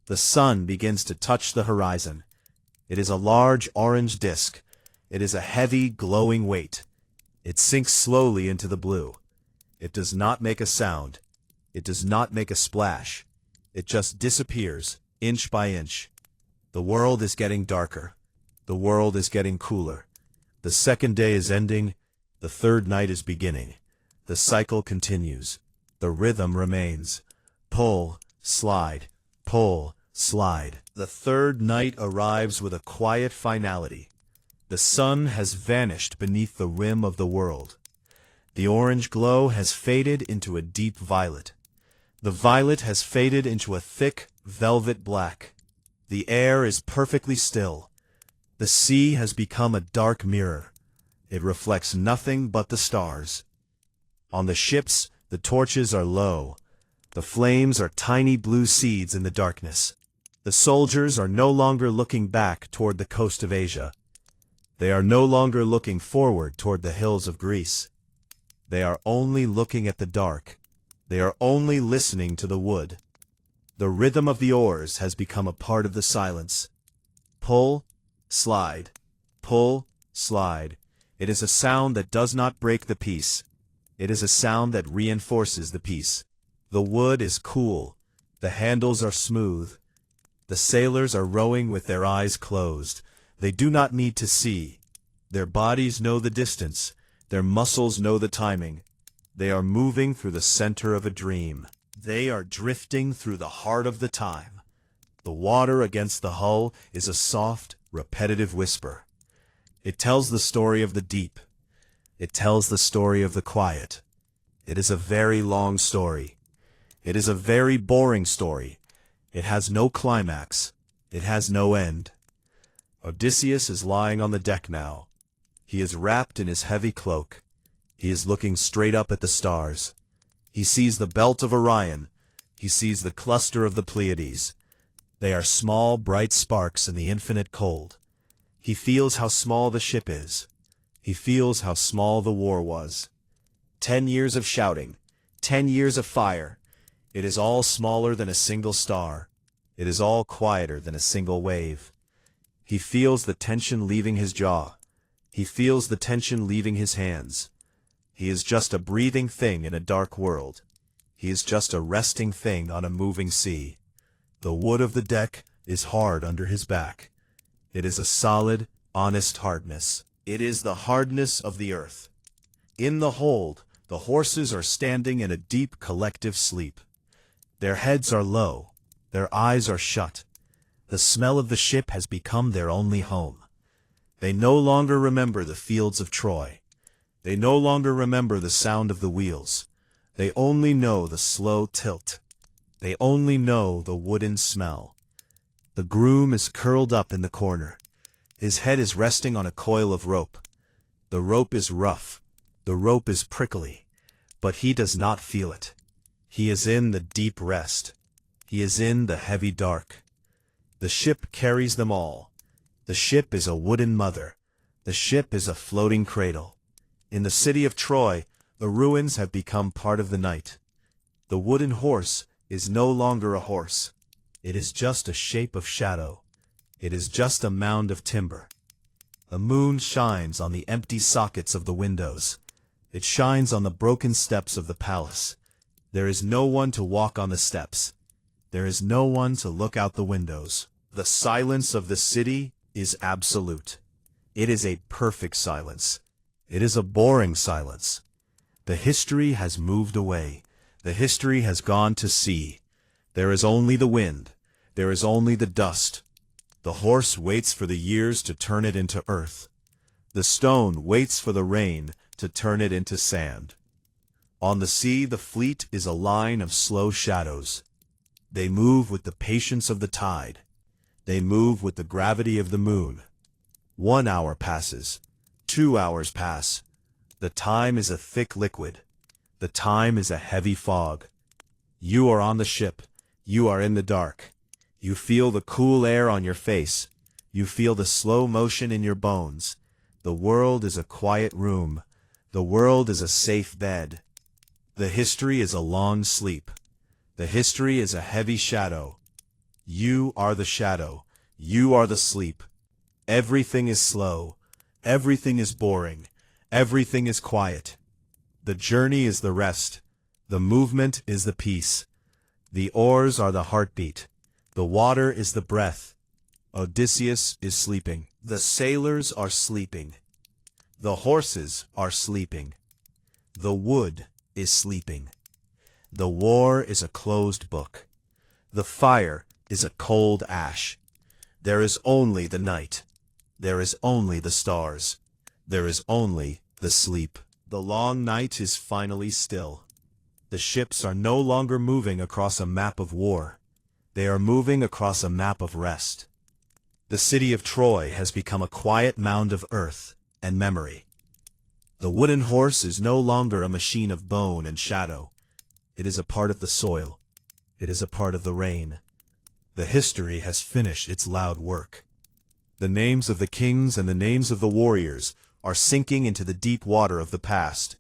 The sun begins to touch the horizon. It is a large orange disk. It is a heavy, glowing weight. It sinks slowly into the blue. It does not make a sound. It does not make a splash. It just disappears, inch by inch. The world is getting darker. The world is getting cooler. The second day is ending. The third night is beginning. The cycle continues. The rhythm remains. Pull, slide, pull, slide. The third night arrives with a quiet finality. The sun has vanished beneath the rim of the world. The orange glow has faded into a deep violet. The violet has faded into a thick, velvet black. The air is perfectly still. The sea has become a dark mirror. It reflects nothing but the stars. On the ships, the torches are low. The flames are tiny blue seeds in the darkness. The soldiers are no longer looking back toward the coast of Asia. They are no longer looking forward toward the hills of Greece. They are only looking at the dark. They are only listening to the wood. The rhythm of the oars has become a part of the silence. Pull, slide, pull, slide. It is a sound that does not break the peace. It is a sound that reinforces the peace. The wood is cool. The handles are smooth. The sailors are rowing with their eyes closed. They do not need to see. Their bodies know the distance. Their muscles know the timing. They are moving through the center of a dream. They are drifting through the heart of the time. The water against the hull is a soft, repetitive whisper. It tells the story of the deep. It tells the story of the quiet. It is a very long story. It is a very boring story. It has no climax. It has no end. Odysseus is lying on the deck now. He is wrapped in his heavy cloak. He is looking straight up at the stars. He sees the belt of Orion. He sees the cluster of the Pleiades. They are small, bright sparks in the infinite cold. He feels how small the ship is. He feels how small the war was. 10 years of shouting, 10 years of fire. It is all smaller than a single star. It is all quieter than a single wave. He feels the tension leaving his jaw. He feels the tension leaving his hands. He is just a breathing thing in a dark world. He is just a resting thing on a moving sea. The wood of the deck is hard under his back. It is a solid, honest hardness. It is the hardness of the earth. In the hold, the horses are standing in a deep collective sleep. Their heads are low. Their eyes are shut. The smell of the ship has become their only home. They no longer remember the fields of Troy. They no longer remember the sound of the wheels. They only know the slow tilt. They only know the wooden smell. The groom is curled up in the corner. His head is resting on a coil of rope. The rope is rough. The rope is prickly. But he does not feel it. He is in the deep rest. He is in the heavy dark. The ship carries them all. The ship is a wooden mother. The ship is a floating cradle. In the city of Troy, the ruins have become part of the night. The wooden horse is no longer a horse. It is just a shape of shadow. It is just a mound of timber. The moon shines on the empty sockets of the windows. It shines on the broken steps of the palace. There is no one to walk on the steps. There is no one to look out the windows. The silence of the city is absolute. It is a perfect silence. It is a boring silence. The history has moved away. The history has gone to sea. There is only the wind. There is only the dust. The horse waits for the years to turn it into earth. The stone waits for the rain to turn it into sand. On the sea, the fleet is a line of slow shadows. They move with the patience of the tide. They move with the gravity of the moon. 1 hour passes. 2 hours pass. The time is a thick liquid. The time is a heavy fog. You are on the ship. You are in the dark. You feel the cool air on your face. You feel the slow motion in your bones. The world is a quiet room. The world is a safe bed. The history is a long sleep. The history is a heavy shadow. You are the shadow. You are the sleep. Everything is slow. Everything is boring. Everything is quiet. The journey is the rest. The movement is the peace. The oars are the heartbeat. The water is the breath. Odysseus is sleeping. The sailors are sleeping. The horses are sleeping. The wood is sleeping. The war is a closed book. The fire is a cold ash. There is only the night. There is only the stars. There is only the sleep. The long night is finally still. The ships are no longer moving across a map of war. They are moving across a map of rest. The city of Troy has become a quiet mound of earth and memory. The wooden horse is no longer a machine of bone and shadow. It is a part of the soil. It is a part of the rain. The history has finished its loud work. The names of the kings and the names of the warriors are sinking into the deep water of the past.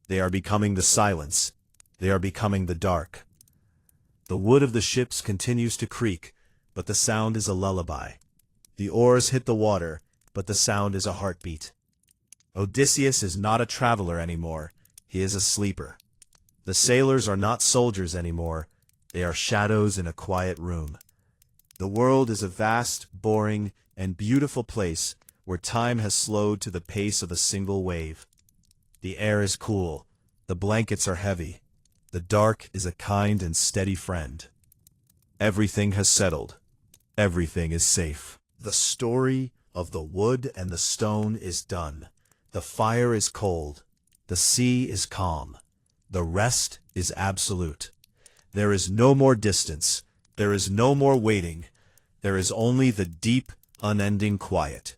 They are becoming the silence. They are becoming the dark. The wood of the ships continues to creak, but the sound is a lullaby. The oars hit the water, but the sound is a heartbeat. Odysseus is not a traveler anymore. He is a sleeper. The sailors are not soldiers anymore. They are shadows in a quiet room. The world is a vast, boring, and beautiful place where time has slowed to the pace of a single wave. The air is cool. The blankets are heavy. The dark is a kind and steady friend. Everything has settled. Everything is safe. The story of the wood and the stone is done. The fire is cold. The sea is calm. The rest is absolute. There is no more distance. There is no more waiting. There is only the deep, unending quiet.